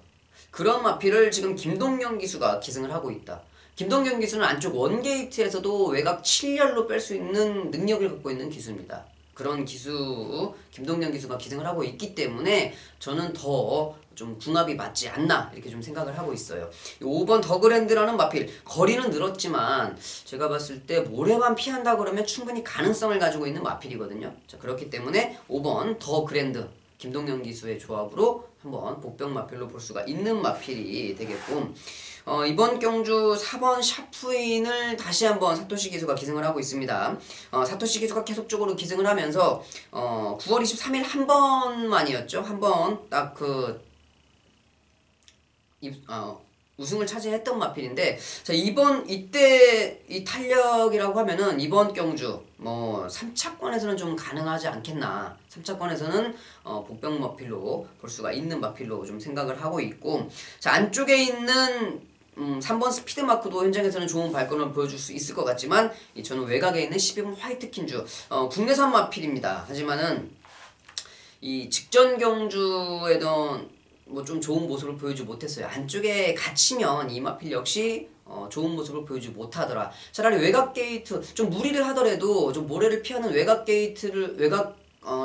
그런 마필을 지금 김동영 기수가 기승을 하고 있다. 김동영 기수는 안쪽 원게이트에서도 외곽 7열로 뺄 수 있는 능력을 갖고 있는 기수입니다. 그런 기수, 김동영 기수가 기승을 하고 있기 때문에 저는 더 좀 궁합이 맞지 않나 이렇게 좀 생각을 하고 있어요. 5번 더 그랜드라는 마필, 거리는 늘었지만 제가 봤을 때 모래만 피한다 그러면 충분히 가능성을 가지고 있는 마필이거든요. 자, 그렇기 때문에 5번 더 그랜드, 김동영 기수의 조합으로 한번 복병 마필로 볼 수가 있는 마필이 되겠고, 이번 경주 4번 샤프인을 다시 한번 사토시 기수가 기승을 하고 있습니다. 사토시 기수가 계속적으로 기승을 하면서 9월 23일 한 번만이었죠. 한 번 딱 우승을 차지했던 마필인데, 자, 이때 이 탄력이라고 하면은 이번 경주 뭐 3차권에서는 좀 가능하지 않겠나. 3차권에서는 복병 마필로 볼 수가 있는 마필로 좀 생각을 하고 있고, 자, 안쪽에 있는 3번 스피드 마크도 현장에서는 좋은 발걸음을 보여줄 수 있을 것 같지만, 저는 외곽에 있는 12번 화이트 킨주 국내산 마필입니다. 하지만은 이 직전 경주에던 뭐 좀 좋은 모습을 보여주지 못했어요. 안쪽에 갇히면 이 마필 역시 좋은 모습을 보여주지 못하더라. 차라리 외곽 게이트 좀 무리를 하더라도 좀 모래를 피하는 외곽 게이트를 외곽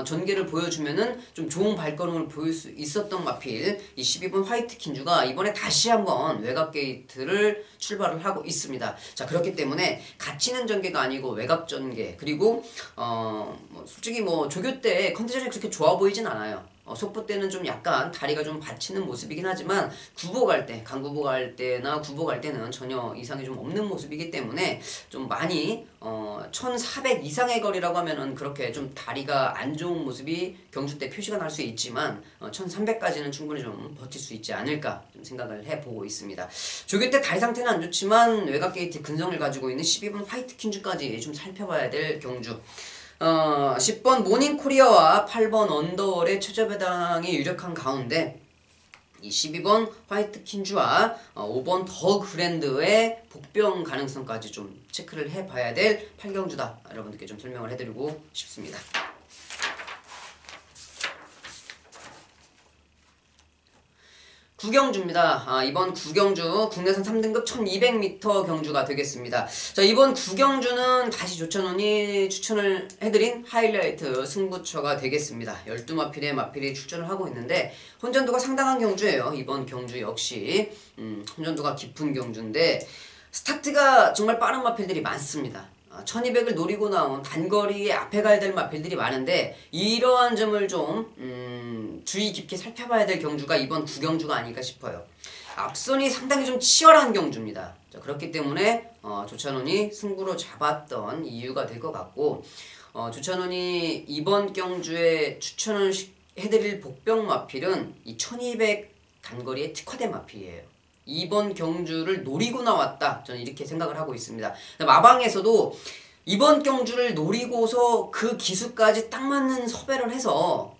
전개를 보여주면은 좀 좋은 발걸음을 보일 수 있었던 마필 이 12번 화이트 킨주가 이번에 다시 한번 외곽 게이트를 출발을 하고 있습니다. 자, 그렇기 때문에 갇히는 전개가 아니고 외곽 전개, 그리고 솔직히 뭐 조교 때 컨디션이 그렇게 좋아 보이진 않아요. 속보 때는 좀 약간 다리가 좀 받치는 모습이긴 하지만 구보 갈 때, 강구보 갈 때나 구보 갈 때는 전혀 이상이 좀 없는 모습이기 때문에 좀 많이 1400 이상의 거리라고 하면은 그렇게 좀 다리가 안 좋은 모습이 경주 때 표시가 날 수 있지만 1300까지는 충분히 좀 버틸 수 있지 않을까 좀 생각을 해보고 있습니다. 조교 때 다리 상태는 안 좋지만 외곽 게이트 근성을 가지고 있는 12번 화이트 킨주까지 좀 살펴봐야 될 경주. 10번 모닝코리아와 8번 언더월의 최저배당이 유력한 가운데 이 12번 화이트 킨주와 5번 더 그랜드의 복병 가능성까지 좀 체크를 해봐야 될 8경주다. 여러분들께 좀 설명을 해드리고 싶습니다. 구경주입니다. 이번 구경주 국내선 3등급 1200m 경주가 되겠습니다. 자, 이번 구경주는 다시 조찬원이 추천을 해드린 하이라이트 승부처가 되겠습니다. 12마필의 마필이 출전을 하고 있는데 혼전도가 상당한 경주예요. 이번 경주 역시 혼전도가 깊은 경주인데 스타트가 정말 빠른 마필들이 많습니다. 1200을 노리고 나온 단거리에 앞에 가야 될 마필들이 많은데 이러한 점을 좀 주의 깊게 살펴봐야 될 경주가 이번 구경주가 아닐까 싶어요. 앞선이 상당히 좀 치열한 경주입니다. 자, 그렇기 때문에 조찬원이 승부로 잡았던 이유가 될 것 같고 조찬원이 이번 경주에 추천을 해드릴 복병 마필은 이 1200 단거리에 특화된 마필이에요. 이번 경주를 노리고 나왔다. 저는 이렇게 생각을 하고 있습니다. 마방에서도 이번 경주를 노리고서 그 기수까지 딱 맞는 섭외를 해서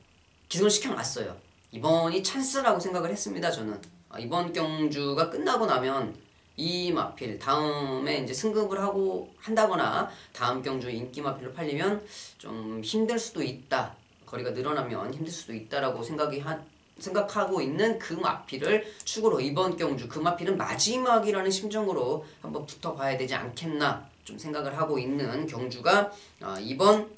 기승을 시켜놨어요. 이번이 찬스라고 생각을 했습니다. 저는 이번 경주가 끝나고 나면 이 마필 다음에 이제 승급을 하고 한다거나 다음 경주 인기 마필로 팔리면 좀 힘들 수도 있다. 거리가 늘어나면 힘들 수도 있다라고 생각하고 있는 그 마필을 축으로 이번 경주 그 마필은 마지막이라는 심정으로 한번 붙어봐야 되지 않겠나 좀 생각을 하고 있는 경주가 이번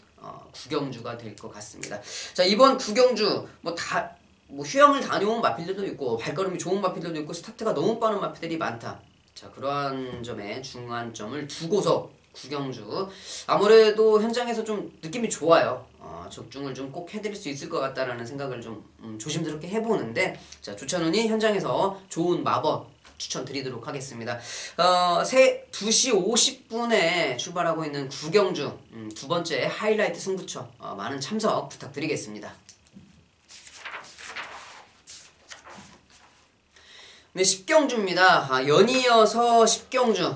구경주가 될 것 같습니다. 자, 이번 구경주 뭐 휴양을 다녀온 마필들도 있고 발걸음이 좋은 마필들도 있고 스타트가 너무 빠른 마필들이 많다. 자, 그러한 점에 중간점을 두고서 구경주 아무래도 현장에서 좀 느낌이 좋아요. 적중을 좀 꼭 해드릴 수 있을 것 같다라는 생각을 좀 조심스럽게 해보는데 자, 조찬훈이 현장에서 좋은 마법 추천드리도록 하겠습니다. 2시 50분에 출발하고 있는 구경주 두 번째 하이라이트 승부처 많은 참석 부탁드리겠습니다. 네, 10경주입니다. 연이어서 10경주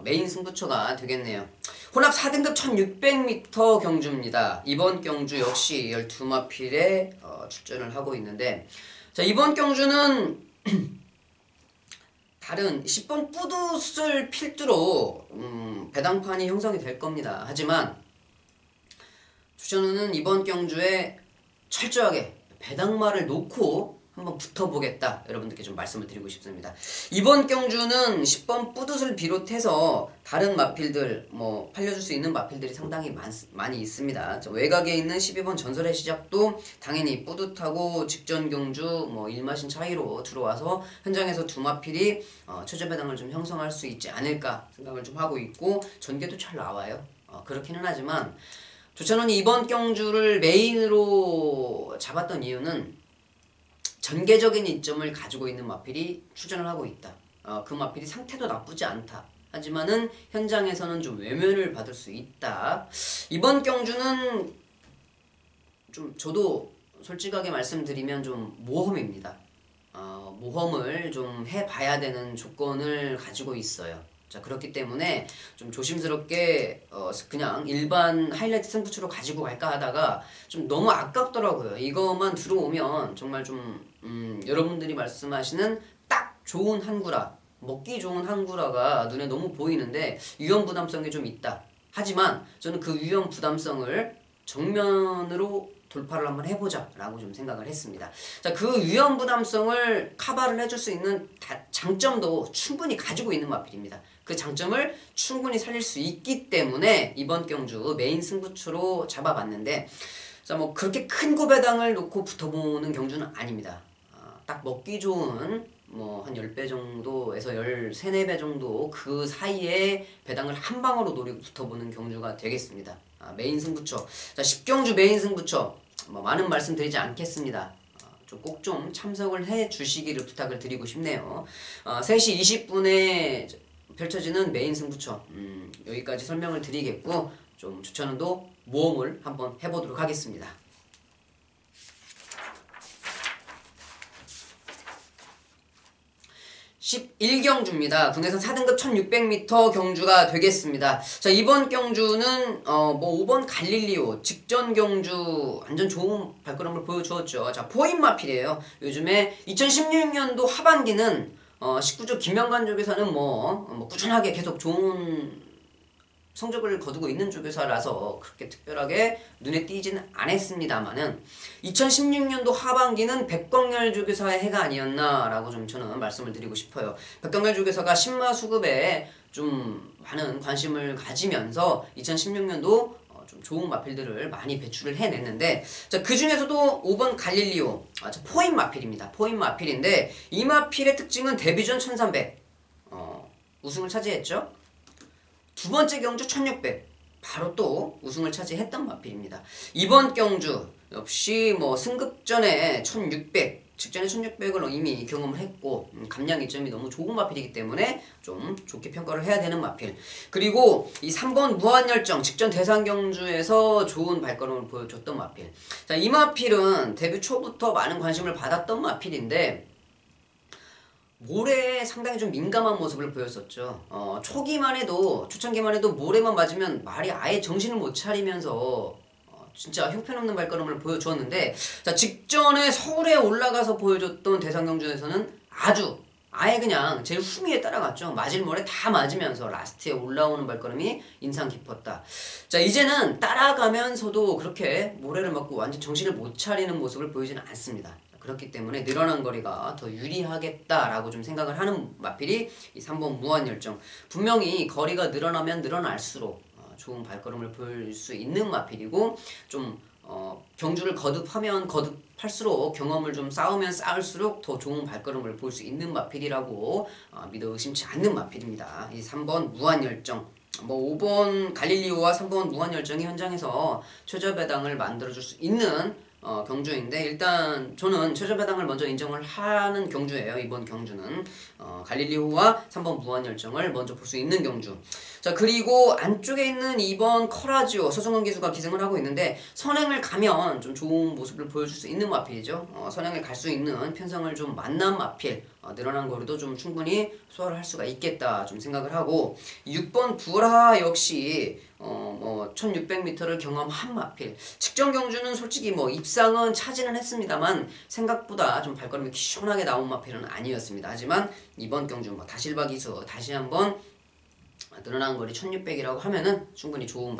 메인 승부처가 되겠네요. 혼합 4등급 1600m 경주입니다. 이번 경주 역시 12마필에 출전을 하고 있는데 자, 이번 경주는 다른 10번 뿌듯을 필두로 배당판이 형성이 될 겁니다. 하지만 주전우는 이번 경주에 철저하게 배당말을 놓고 한번 붙어보겠다 여러분들께 좀 말씀을 드리고 싶습니다. 이번 경주는 10번 뿌듯을 비롯해서 다른 마필들 팔려줄 수 있는 마필들이 상당히 많이 있습니다. 외곽에 있는 12번 전설의 시작도 당연히 뿌듯하고 직전 경주 1마신 차이로 들어와서 현장에서 두 마필이 최저 배당을 좀 형성할 수 있지 않을까 생각을 좀 하고 있고 전개도 잘 나와요. 그렇기는 하지만 조찬원이 이번 경주를 메인으로 잡았던 이유는 전개적인 이점을 가지고 있는 마필이 출전을 하고 있다. 그 마필이 상태도 나쁘지 않다. 하지만은 현장에서는 좀 외면을 받을 수 있다. 이번 경주는 좀 저도 솔직하게 말씀드리면 좀 모험입니다. 모험을 좀 해봐야 되는 조건을 가지고 있어요. 자, 그렇기 때문에 좀 조심스럽게 그냥 일반 하이라이트 승부처로 가지고 갈까 하다가 좀 너무 아깝더라고요. 이것만 들어오면 정말 좀 여러분들이 말씀하시는 딱 좋은 한구라, 먹기 좋은 한구라가 눈에 너무 보이는데 위험 부담성이 좀 있다. 하지만 저는 그 위험 부담성을 정면으로 돌파를 한번 해보자 라고 좀 생각을 했습니다. 자, 그 위험 부담성을 커버를 해줄 수 있는 장점도 충분히 가지고 있는 마필입니다. 그 장점을 충분히 살릴 수 있기 때문에 이번 경주 메인 승부처로 잡아봤는데 자, 뭐 그렇게 큰 고배당을 놓고 붙어보는 경주는 아닙니다. 딱 먹기 좋은 뭐 한 10배 정도에서 13, 4배 정도 그 사이에 배당을 한 방으로 노리고 붙어보는 경주가 되겠습니다. 메인 승부처. 자, 10경주 메인 승부처. 뭐 많은 말씀 드리지 않겠습니다. 꼭 좀 참석을 해 주시기를 부탁을 드리고 싶네요. 3시 20분에 펼쳐지는 메인 승부처. 여기까지 설명을 드리겠고, 좀 조찬원도 모험을 한번 해보도록 하겠습니다. 11경주입니다. 국내선 4등급 1600m 경주가 되겠습니다. 자, 이번 경주는 뭐 5번 갈릴리오 직전 경주 완전 좋은 발걸음을 보여주었죠. 자, 포인 마필이에요. 요즘에 2016년도 하반기는 19조 김명관 쪽에서는 뭐 꾸준하게 계속 좋은 성적을 거두고 있는 조교사라서 그렇게 특별하게 눈에 띄지는 않았습니다만은 2016년도 하반기는 백광열 조교사의 해가 아니었나라고 좀 저는 말씀을 드리고 싶어요. 백광열 조교사가 신마 수급에 좀 많은 관심을 가지면서 2016년도 좀 좋은 마필들을 많이 배출을 해냈는데, 자, 그 중에서도 5번 갈릴리오 포인 마필입니다. 포인 마필인데 이 마필의 특징은 데뷔전 1300 우승을 차지했죠. 두 번째 경주 1600 바로 또 우승을 차지했던 마필입니다. 이번 경주 역시 뭐 승급전에 1600 직전에 1600을 이미 경험을 했고 감량 이점이 너무 좋은 마필이기 때문에 좀 좋게 평가를 해야 되는 마필. 그리고 이 3번 무한열정 직전 대상 경주에서 좋은 발걸음을 보여줬던 마필. 자, 이 마필은 데뷔 초부터 많은 관심을 받았던 마필인데 모래에 상당히 좀 민감한 모습을 보였었죠. 초기만 해도, 초창기만 해도 모래만 맞으면 말이 아예 정신을 못 차리면서 진짜 형편없는 발걸음을 보여주었는데, 자, 직전에 서울에 올라가서 보여줬던 대상경주에서는 아예 그냥 제일 후미에 따라갔죠. 맞을 모래 다 맞으면서 라스트에 올라오는 발걸음이 인상 깊었다. 자, 이제는 따라가면서도 그렇게 모래를 맞고 완전 정신을 못 차리는 모습을 보이지는 않습니다. 그렇기 때문에 늘어난 거리가 더 유리하겠다라고 좀 생각을 하는 마필이 이 3번 무한열정. 분명히 거리가 늘어나면 늘어날수록 좋은 발걸음을 보일 수 있는 마필이고, 좀 경주를 거듭하면 거듭할수록 경험을 좀 쌓으면 쌓을수록 더 좋은 발걸음을 볼 수 있는 마필이라고 믿어 의심치 않는 마필입니다. 이 3번 무한열정. 뭐 5번 갈릴리오와 3번 무한열정이 현장에서 최저배당을 만들어줄 수 있는 경주인데, 일단 저는 최저배당을 먼저 인정을 하는 경주예요. 이번 경주는 갈릴리오와 3번 무한열정을 먼저 볼 수 있는 경주. 자, 그리고 안쪽에 있는 2번 커라지오 서정원 기수가 기승을 하고 있는데, 선행을 가면 좀 좋은 모습을 보여줄 수 있는 마필이죠. 선행을 갈 수 있는 편성을 좀 만난 마필, 늘어난 거리도 좀 충분히 소화를 할 수가 있겠다 좀 생각을 하고, 6번 부라 역시 1600m를 경험한 마필. 직전 경주는 솔직히 뭐 입상은 차지는 했습니다만 생각보다 좀 발걸음이 시원하게 나온 마필은 아니었습니다. 하지만 이번 경주 뭐 다실바 기수 다시 한번 늘어난 거리 1600이라고 하면은 충분히 좋은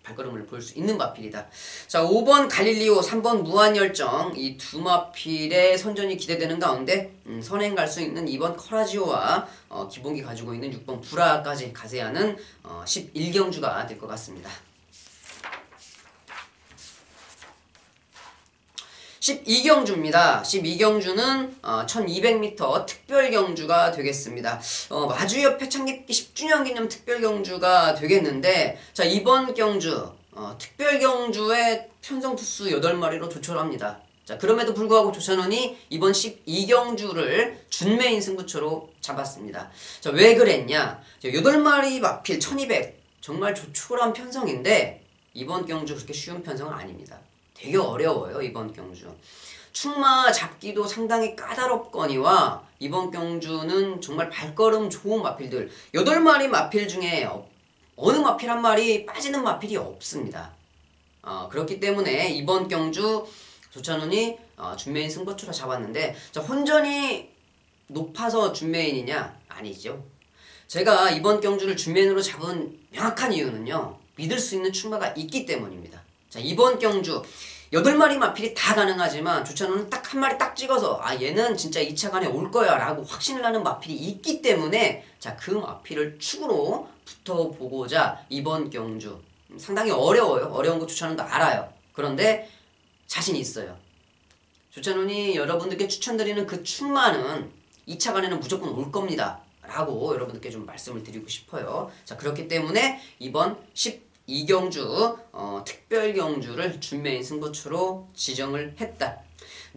발걸음을 볼 수 있는 마필이다. 자, 5번 갈릴리오, 3번 무한열정, 이 두 마필의 선전이 기대되는 가운데 선행 갈 수 있는 2번 커라지오와 기본기 가지고 있는 6번 브라까지 가세하는 11경주가 될 것 같습니다. 12경주입니다. 12경주는 1200m 특별경주가 되겠습니다. 마주협 표창립기 10주년 기념 특별경주가 되겠는데, 자, 이번 경주 특별경주에 편성투수 8마리로 조촐합니다. 자, 그럼에도 불구하고 조찬원이 이번 12경주를 준메인 승부처로 잡았습니다. 자, 왜 그랬냐? 8마리 마필 1200 정말 조촐한 편성인데 이번 경주 그렇게 쉬운 편성은 아닙니다. 되게 어려워요. 이번 경주 충마 잡기도 상당히 까다롭거니와 이번 경주는 정말 발걸음 좋은 마필들 8마리 마필 중에 어느 마필 한 마리 빠지는 마필이 없습니다. 그렇기 때문에 이번 경주 조찬훈이 준메인 승부처로 잡았는데, 자, 혼전이 높아서 준메인이냐? 아니죠. 제가 이번 경주를 준메인으로 잡은 명확한 이유는요, 믿을 수 있는 충마가 있기 때문입니다. 자, 이번 경주 8마리 마필이 다 가능하지만 조찬호는 딱 한 마리 딱 찍어서 얘는 진짜 2차간에 올 거야 라고 확신을 하는 마필이 있기 때문에, 자, 그 마필을 축으로 붙어보고자 이번 경주 상당히 어려워요. 어려운 거 조찬호도 알아요. 그런데 자신이 있어요. 조찬훈이 여러분들께 추천드리는 그 충마는 2차 간에는 무조건 올 겁니다. 라고 여러분들께 좀 말씀을 드리고 싶어요. 자, 그렇기 때문에 이번 12경주 특별경주를 준매인 승부처로 지정을 했다.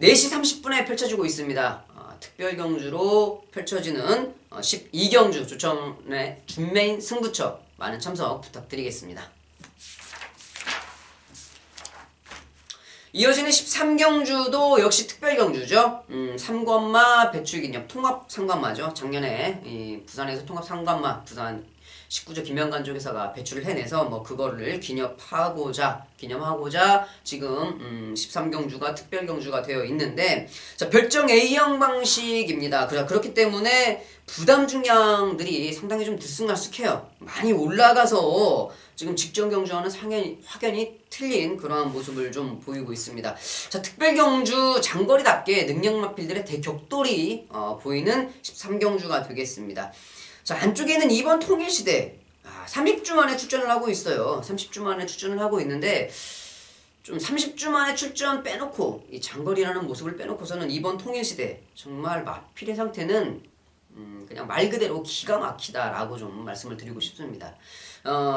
4시 30분에 펼쳐지고 있습니다. 특별경주로 펼쳐지는 12경주 조천의 준매인 승부처 많은 참석 부탁드리겠습니다. 이어지는 13경주도 역시 특별경주죠. 3관마 배출기념 통합 3관마죠. 작년에 부산에서 통합 3관마 부산 19조 김영관 조교사가 배출을 해내서 뭐 그거를 기념하고자 지금 13경주가 특별경주가 되어 있는데, 자, 별정 A형 방식입니다. 그렇기 때문에 부담 중량들이 상당히 좀 들쑥날쑥해요. 많이 올라가서 지금 직전 경주와는 확연히 틀린 그러한 모습을 좀 보이고 있습니다. 자, 특별경주 장거리답게 능력마필들의 대격돌이 보이는 13경주가 되겠습니다. 자, 안쪽에 있는 2번 통일시대 30주 만에 출전을 하고 있어요. 30주 만에 출전을 하고 있는데 좀 30주 만에 출전 빼놓고 이 장거리라는 모습을 빼놓고서는 2번 통일시대 정말 마필의 상태는 그냥 말 그대로 기가 막히다라고 좀 말씀을 드리고 싶습니다.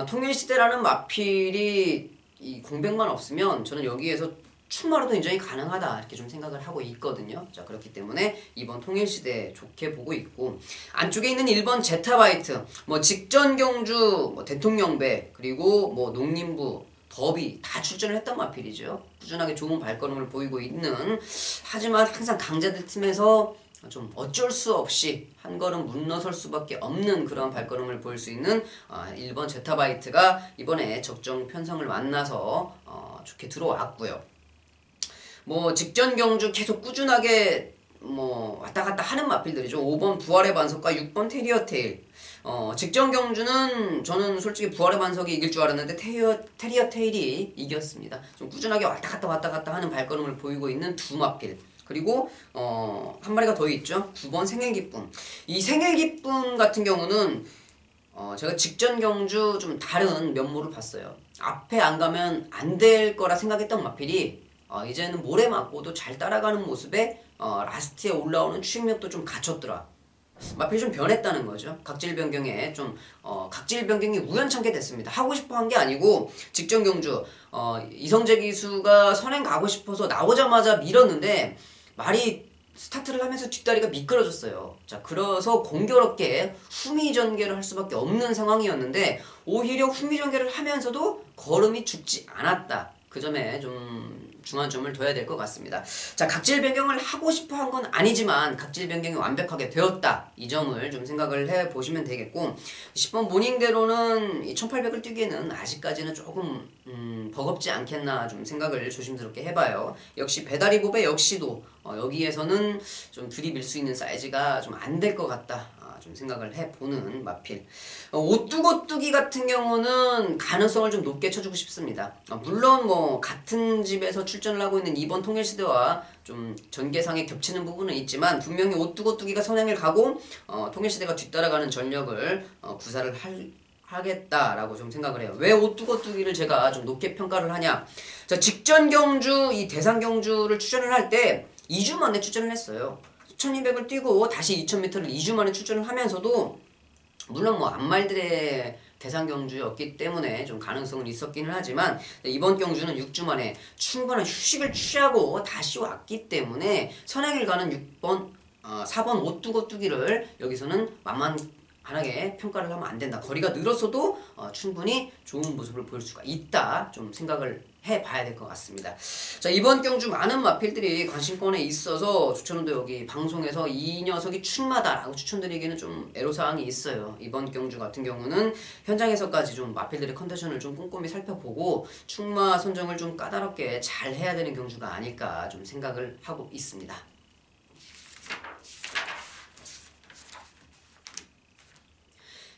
통일시대라는 마필이 이 공백만 없으면 저는 여기에서 충마로도 인정이 가능하다 이렇게 좀 생각을 하고 있거든요. 자, 그렇기 때문에 이번 통일시대 좋게 보고 있고, 안쪽에 있는 1번 제타바이트 뭐 직전 경주 뭐 대통령배 그리고 뭐 농림부 더비 다 출전을 했던 마필이죠. 꾸준하게 좋은 발걸음을 보이고 있는, 하지만 항상 강자들 팀에서 좀 어쩔 수 없이 한 걸음 물러설 수밖에 없는 그런 발걸음을 보일 수 있는 1번 제타바이트가 이번에 적정 편성을 만나서 좋게 들어왔고요. 뭐 직전 경주 계속 꾸준하게 뭐 왔다 갔다 하는 마필들이죠. 5번 부활의 반석과 6번 테리어 테일. 직전 경주는 저는 솔직히 부활의 반석이 이길 줄 알았는데 테리어 테일이 이겼습니다. 좀 꾸준하게 왔다 갔다 하는 발걸음을 보이고 있는 두 마필. 그리고 한 마리가 더 있죠. 9번 생일기쁨. 이 생일기쁨 같은 경우는 제가 직전 경주 좀 다른 면모를 봤어요. 앞에 안 가면 안 될 거라 생각했던 마필이 이제는 모래 맞고도 잘 따라가는 모습에 라스트에 올라오는 추격력도 좀 갖췄더라. 마필이 좀 변했다는 거죠. 각질 변경에 좀 각질 변경이 우연찮게 됐습니다. 하고 싶어 한 게 아니고 직전 경주 이성재 기수가 선행 가고 싶어서 나오자마자 밀었는데 말이 스타트를 하면서 뒷다리가 미끄러졌어요. 자, 그래서 공교롭게 후미 전개를 할 수밖에 없는 상황이었는데 오히려 후미 전개를 하면서도 걸음이 죽지 않았다. 그 점에 좀 중요한 점을 둬야 될 것 같습니다. 자, 각질 변경을 하고 싶어 한 건 아니지만 각질 변경이 완벽하게 되었다. 이 점을 좀 생각을 해 보시면 되겠고, 10번 모닝대로는 1800을 뛰기에는 아직까지는 조금 버겁지 않겠나 좀 생각을 조심스럽게 해봐요. 역시 배다리보배 역시도 여기에서는 좀 들이밀 수 있는 사이즈가 좀 안 될 것 같다. 좀 생각을 해보는 마필. 오뚜고뚜기 같은 경우는 가능성을 좀 높게 쳐주고 싶습니다. 물론 뭐 같은 집에서 출전을 하고 있는 2번 통일시대와 좀 전개상에 겹치는 부분은 있지만 분명히 오뚜고뚜기가 선행을 가고 통일시대가 뒤따라가는 전력을 구사를 하겠다라고 좀 생각을 해요. 왜 오뚜고뚜기를 제가 좀 높게 평가를 하냐? 자, 직전 경주 이 대상 경주를 출전을 할 때 2주 만에 출전을 했어요. 1200을 뛰고 다시 2000m를 2주 만에 출전을 하면서도 물론 뭐 암말들의 대상 경주였기 때문에 좀 가능성은 있었기는 하지만 이번 경주는 6주 만에 충분한 휴식을 취하고 다시 왔기 때문에 선행을 가는 4번 오뚜고뚜기를 여기서는 만만하게 평가를 하면 안 된다. 거리가 늘었어도 충분히 좋은 모습을 보일 수가 있다. 좀 생각을 해봐야 될 것 같습니다. 자, 이번 경주 많은 마필들이 관심권에 있어서 조천원도 여기 방송에서 이 녀석이 충마다라고 추천드리기는 좀 애로사항이 있어요. 이번 경주 같은 경우는 현장에서까지 좀 마필들의 컨디션을 좀 꼼꼼히 살펴보고 충마 선정을 좀 까다롭게 잘 해야 되는 경주가 아닐까 좀 생각을 하고 있습니다.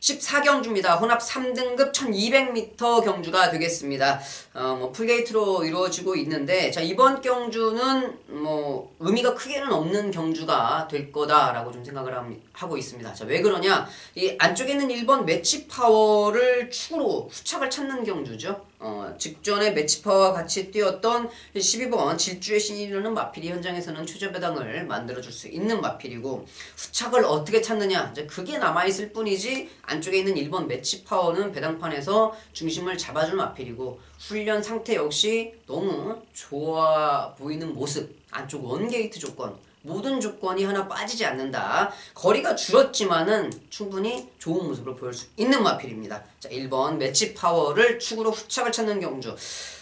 14경주입니다. 혼합 3등급 1200m 경주가 되겠습니다. 뭐 풀게이트로 이루어지고 있는데, 자, 이번 경주는 뭐 의미가 크게는 없는 경주가 될 거다라고 좀 생각을 하고 있습니다. 자, 왜 그러냐? 이 안쪽에 있는 1번 매치 파워를 축으로 후착을 찾는 경주죠. 직전에 매치파와 같이 뛰었던 12번 질주의 신이라는 마필이 현장에서는 최저 배당을 만들어줄 수 있는 마필이고, 후착을 어떻게 찾느냐, 이제 그게 남아있을 뿐이지 안쪽에 있는 1번 매치파워는 배당판에서 중심을 잡아줄 마필이고, 훈련 상태 역시 너무 좋아 보이는 모습, 안쪽 원게이트 조건, 모든 조건이 하나 빠지지 않는다. 거리가 줄었지만은 충분히 좋은 모습을 보일 수 있는 마필입니다. 자, 1번 매치 파워를 축으로 후착을 찾는 경주.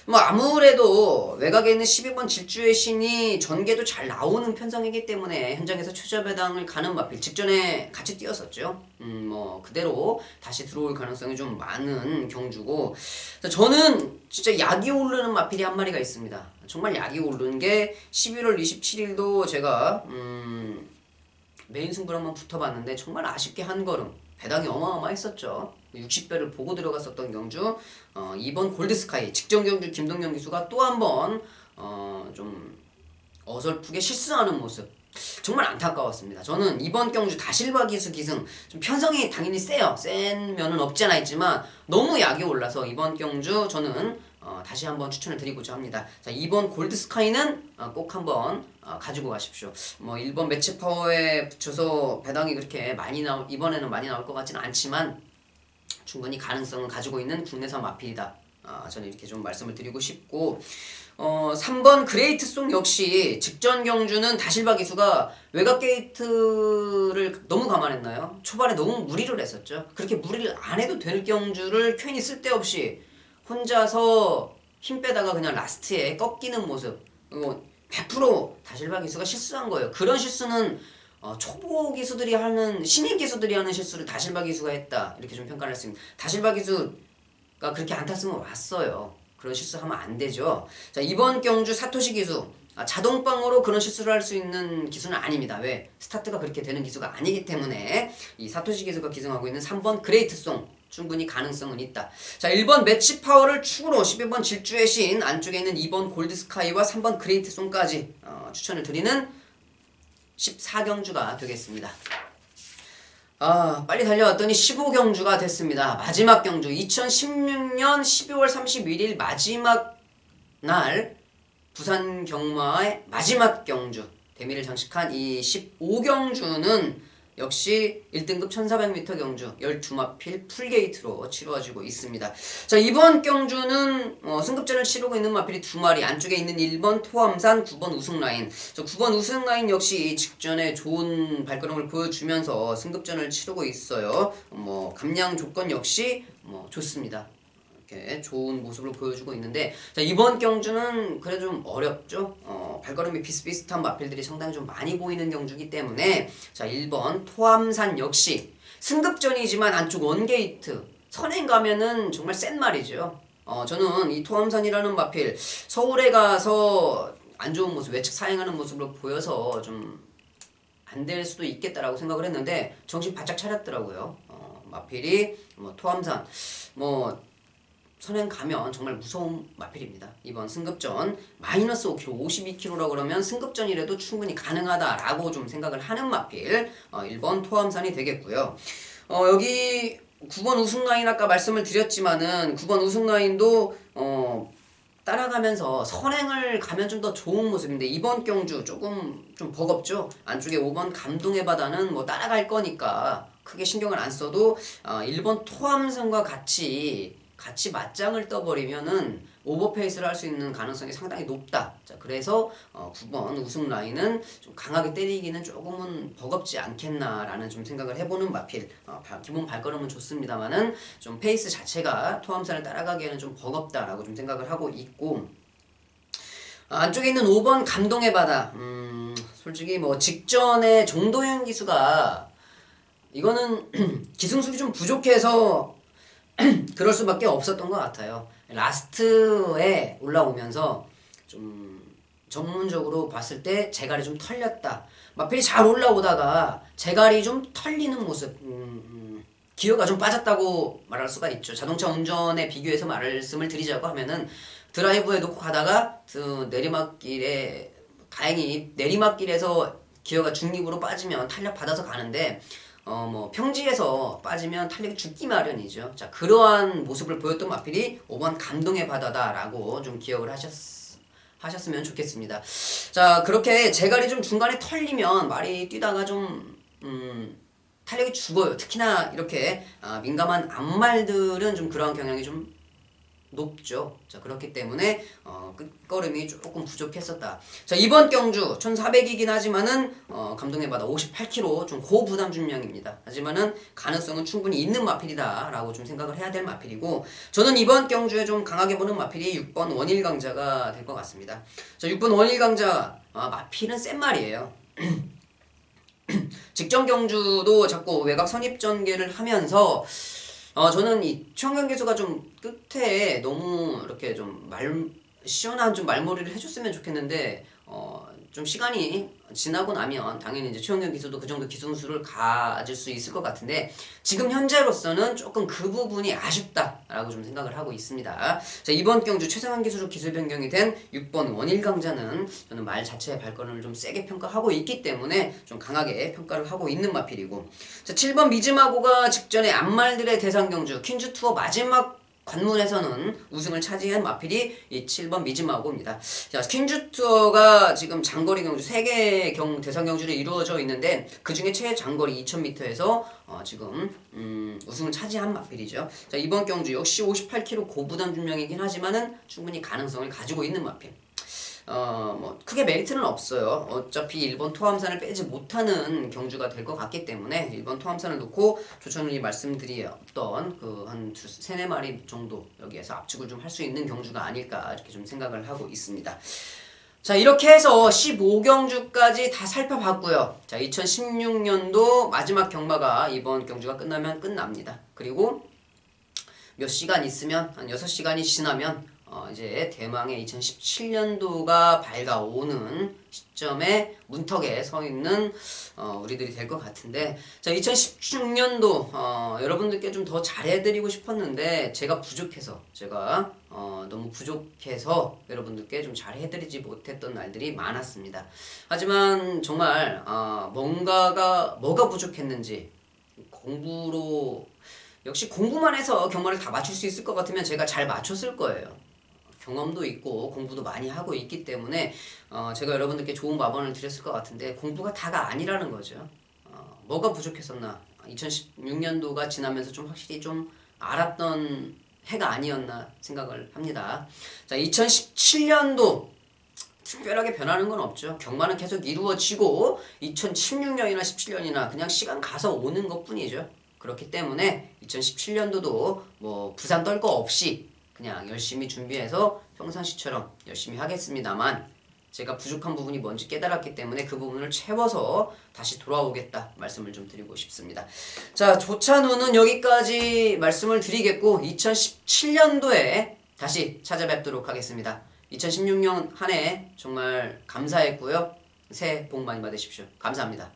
뭐 아무래도 외곽에 있는 12번 질주의 신이 전개도 잘 나오는 편성이기 때문에 현장에서 최저 배당을 가는 마필. 직전에 같이 뛰었었죠. 뭐 그대로 다시 들어올 가능성이 좀 많은 경주고, 자, 저는 진짜 약이 오르는 마필이 한 마리가 있습니다. 정말 약이 오르는 게 11월 27일도 제가 메인 승부를 한번 붙어봤는데 정말 아쉽게 한 걸음 배당이 어마어마했었죠. 60배를 보고 들어갔었던 경주. 2번 골드스카이 직전 경주 김동영 기수가 또 한 번 좀 어설프게 실수하는 모습, 정말 안타까웠습니다. 저는 이번 경주 다실바 기수 기승 좀 편성이 당연히 세요. 센 면은 없지 않아 있지만 너무 약이 올라서 이번 경주 저는 다시 한번 추천을 드리고자 합니다. 자, 2번 골드스카이는 꼭 한번 가지고 가십시오. 뭐 1번 매치 파워에 붙여서 배당이 그렇게 이번에는 많이 나올 것 같지는 않지만 충분히 가능성은 가지고 있는 국내산 마필이다. 저는 이렇게 좀 말씀을 드리고 싶고, 3번 그레이트송 역시 직전 경주는 다실바 기수가 외곽 게이트를 너무 감안했나요? 초반에 너무 무리를 했었죠. 그렇게 무리를 안 해도 될 경주를 괜히 쓸데없이 혼자서 힘 빼다가 그냥 라스트에 꺾이는 모습. 100% 다실바 기수가 실수한 거예요. 그런 실수는 초보 기수들이 하는, 신인 기수들이 하는 실수를 다실바 기수가 했다, 이렇게 좀 평가를 했습니다. 다실바 기수가 그렇게 안 탔으면 왔어요. 그런 실수하면 안 되죠. 자, 이번 경주 사토시 기수, 자동방으로 그런 실수를 할 수 있는 기수는 아닙니다. 왜? 스타트가 그렇게 되는 기수가 아니기 때문에 이 사토시 기수가 기승하고 있는 3번 그레이트송 충분히 가능성은 있다. 자, 1번 매치 파워를 축으로 12번 질주의 신, 안쪽에 있는 2번 골드스카이와 3번 그레이트송까지 추천을 드리는 14경주가 되겠습니다. 빨리 달려왔더니 15경주가 됐습니다. 마지막 경주, 2016년 12월 31일 마지막 날 부산 경마의 마지막 경주, 대미를 장식한 이 15경주는 역시 1등급 1400m 경주 12마필 풀게이트로 치루어지고 있습니다. 자, 이번 경주는 승급전을 치르고 있는 마필이 2마리, 안쪽에 있는 1번 토암산, 9번 우승라인. 9번 우승라인 역시 직전에 좋은 발걸음을 보여주면서 승급전을 치르고 있어요. 감량 조건 역시 좋습니다. 이렇게 좋은 모습을 보여주고 있는데, 자, 이번 경주는 그래도 좀 어렵죠. 발걸음이 비슷비슷한 마필들이 상당히 좀 많이 보이는 경주이기 때문에, 자, 1번 토암산 역시 승급전이지만 안쪽 원게이트 선행 가면은 정말 센 말이죠. 저는 이 토암산이라는 마필 서울에 가서 안 좋은 모습, 외측 사행하는 모습을 보여서 좀 안 될 수도 있겠다라고 생각을 했는데 정신 바짝 차렸더라고요. 마필이 토암산 선행 가면 정말 무서운 마필입니다. 이번 승급전 마이너스 5kg, 52kg라고 그러면 승급전이라도 충분히 가능하다라고 좀 생각을 하는 마필 1번 토암산이 되겠고요. 여기 9번 우승라인 아까 말씀을 드렸지만은 9번 우승라인도 따라가면서 선행을 가면 좀 더 좋은 모습인데 이번 경주 조금 좀 버겁죠. 안쪽에 5번 감동의 바다는 따라갈 거니까 크게 신경을 안 써도 1번 토암산과 같이 맞짱을 떠버리면은 오버페이스를 할 수 있는 가능성이 상당히 높다. 자, 그래서 9번 우승 라인은 좀 강하게 때리기는 조금은 버겁지 않겠나라는 좀 생각을 해보는 마필. 기본 발걸음은 좋습니다만은 좀 페이스 자체가 토암산을 따라가기에는 좀 버겁다라고 좀 생각을 하고 있고, 안쪽에 있는 5번 감동의 바다. 솔직히 직전에 정도현 기수가 이거는 기승술이 좀 부족해서 그럴 수밖에 없었던 것 같아요. 라스트에 올라오면서 좀 전문적으로 봤을 때 재갈이 좀 털렸다. 마필이 잘 올라오다가 재갈이 좀 털리는 모습. 기어가 좀 빠졌다고 말할 수가 있죠. 자동차 운전에 비교해서 말씀을 드리자고 하면은 드라이브에 놓고 가다가 내리막길에, 다행히 내리막길에서 기어가 중립으로 빠지면 탄력 받아서 가는데 뭐 평지에서 빠지면 탄력이 죽기 마련이죠. 자, 그러한 모습을 보였던 마필이 5번 감동의 바다다라고 좀 기억을 하셨으면 좋겠습니다. 자, 그렇게 제갈이 좀 중간에 털리면 말이 뛰다가 좀 탄력이 죽어요. 특히나 이렇게 민감한 암말들은 좀 그러한 경향이 좀 높죠. 자, 그렇기 때문에 끝걸음이 조금 부족했었다. 자, 이번 경주 1400이긴 하지만은 감동의 바다 58kg 좀 고부담 중량입니다. 하지만은 가능성은 충분히 있는 마필이다라고 좀 생각을 해야 될 마필이고, 저는 이번 경주에 좀 강하게 보는 마필이 6번 원일강자가 될 것 같습니다. 자, 6번 원일강자 마필은 센 말이에요. 직전 경주도 자꾸 외곽 선입 전개를 하면서 저는 이 최원경 기수가 좀 끝에 너무 이렇게 좀 시원한 좀 말머리를 해줬으면 좋겠는데, 좀 시간이 지나고 나면 당연히 이제 최원경 기수도 그 정도 기술수를 가질 수 있을 것 같은데, 지금 현재로서는 조금 그 부분이 아쉽다라고 좀 생각을 하고 있습니다. 자, 이번 경주 최상한 기수로 기술 변경이 된 6번 원일강자는 저는 말 자체의 발걸음을 좀 세게 평가하고 있기 때문에 좀 강하게 평가를 하고 있는 마필이고, 자, 7번 미즈마고가 직전에 암말들의 대상 경주 퀸즈 투어 마지막 관문에서는 우승을 차지한 마필이 이 7번 미즈마고입니다. 자, 퀸즈 투어가 지금 장거리 경주 3개 대상 경주로 이루어져 있는데, 그 중에 최장거리 2000m에서 지금 우승을 차지한 마필이죠. 자, 이번 경주 역시 58kg 고부담 중량이긴 하지만은 충분히 가능성을 가지고 있는 마필. 뭐 크게 메리트는 없어요. 어차피 일본 토함산을 빼지 못하는 경주가 될 것 같기 때문에 일본 토함산을 놓고 조천훈이 말씀드렸던 그 한 3-4마리 정도 여기에서 압축을 좀 할 수 있는 경주가 아닐까 이렇게 좀 생각을 하고 있습니다. 자, 이렇게 해서 15경주까지 다 살펴봤고요. 자, 2016년도 마지막 경마가 이번 경주가 끝나면 끝납니다. 그리고 몇 시간 있으면 한 6시간이 지나면 이제 대망의 2017년도가 밝아오는 시점에 문턱에 서 있는 우리들이 될 것 같은데, 자, 2016년도 여러분들께 좀 더 잘해드리고 싶었는데 제가 너무 부족해서 여러분들께 좀 잘해드리지 못했던 날들이 많았습니다. 하지만 정말 뭐가 부족했는지 역시 공부만 해서 경마를 다 맞출 수 있을 것 같으면 제가 잘 맞췄을 거예요. 경험도 있고 공부도 많이 하고 있기 때문에 제가 여러분들께 좋은 마번을 드렸을 것 같은데, 공부가 다가 아니라는 거죠. 뭐가 부족했었나? 2016년도가 지나면서 좀 확실히 좀 알았던 해가 아니었나 생각을 합니다. 자, 2017년도 특별하게 변하는 건 없죠. 경마는 계속 이루어지고 2016년이나 17년이나 그냥 시간 가서 오는 것 뿐이죠. 그렇기 때문에 2017년도도 뭐 부산 떨 거 없이 그냥 열심히 준비해서 평상시처럼 열심히 하겠습니다만, 제가 부족한 부분이 뭔지 깨달았기 때문에 그 부분을 채워서 다시 돌아오겠다 말씀을 좀 드리고 싶습니다. 자, 조찬우는 여기까지 말씀을 드리겠고 2017년도에 다시 찾아뵙도록 하겠습니다. 2016년 한 해 정말 감사했고요. 새해 복 많이 받으십시오. 감사합니다.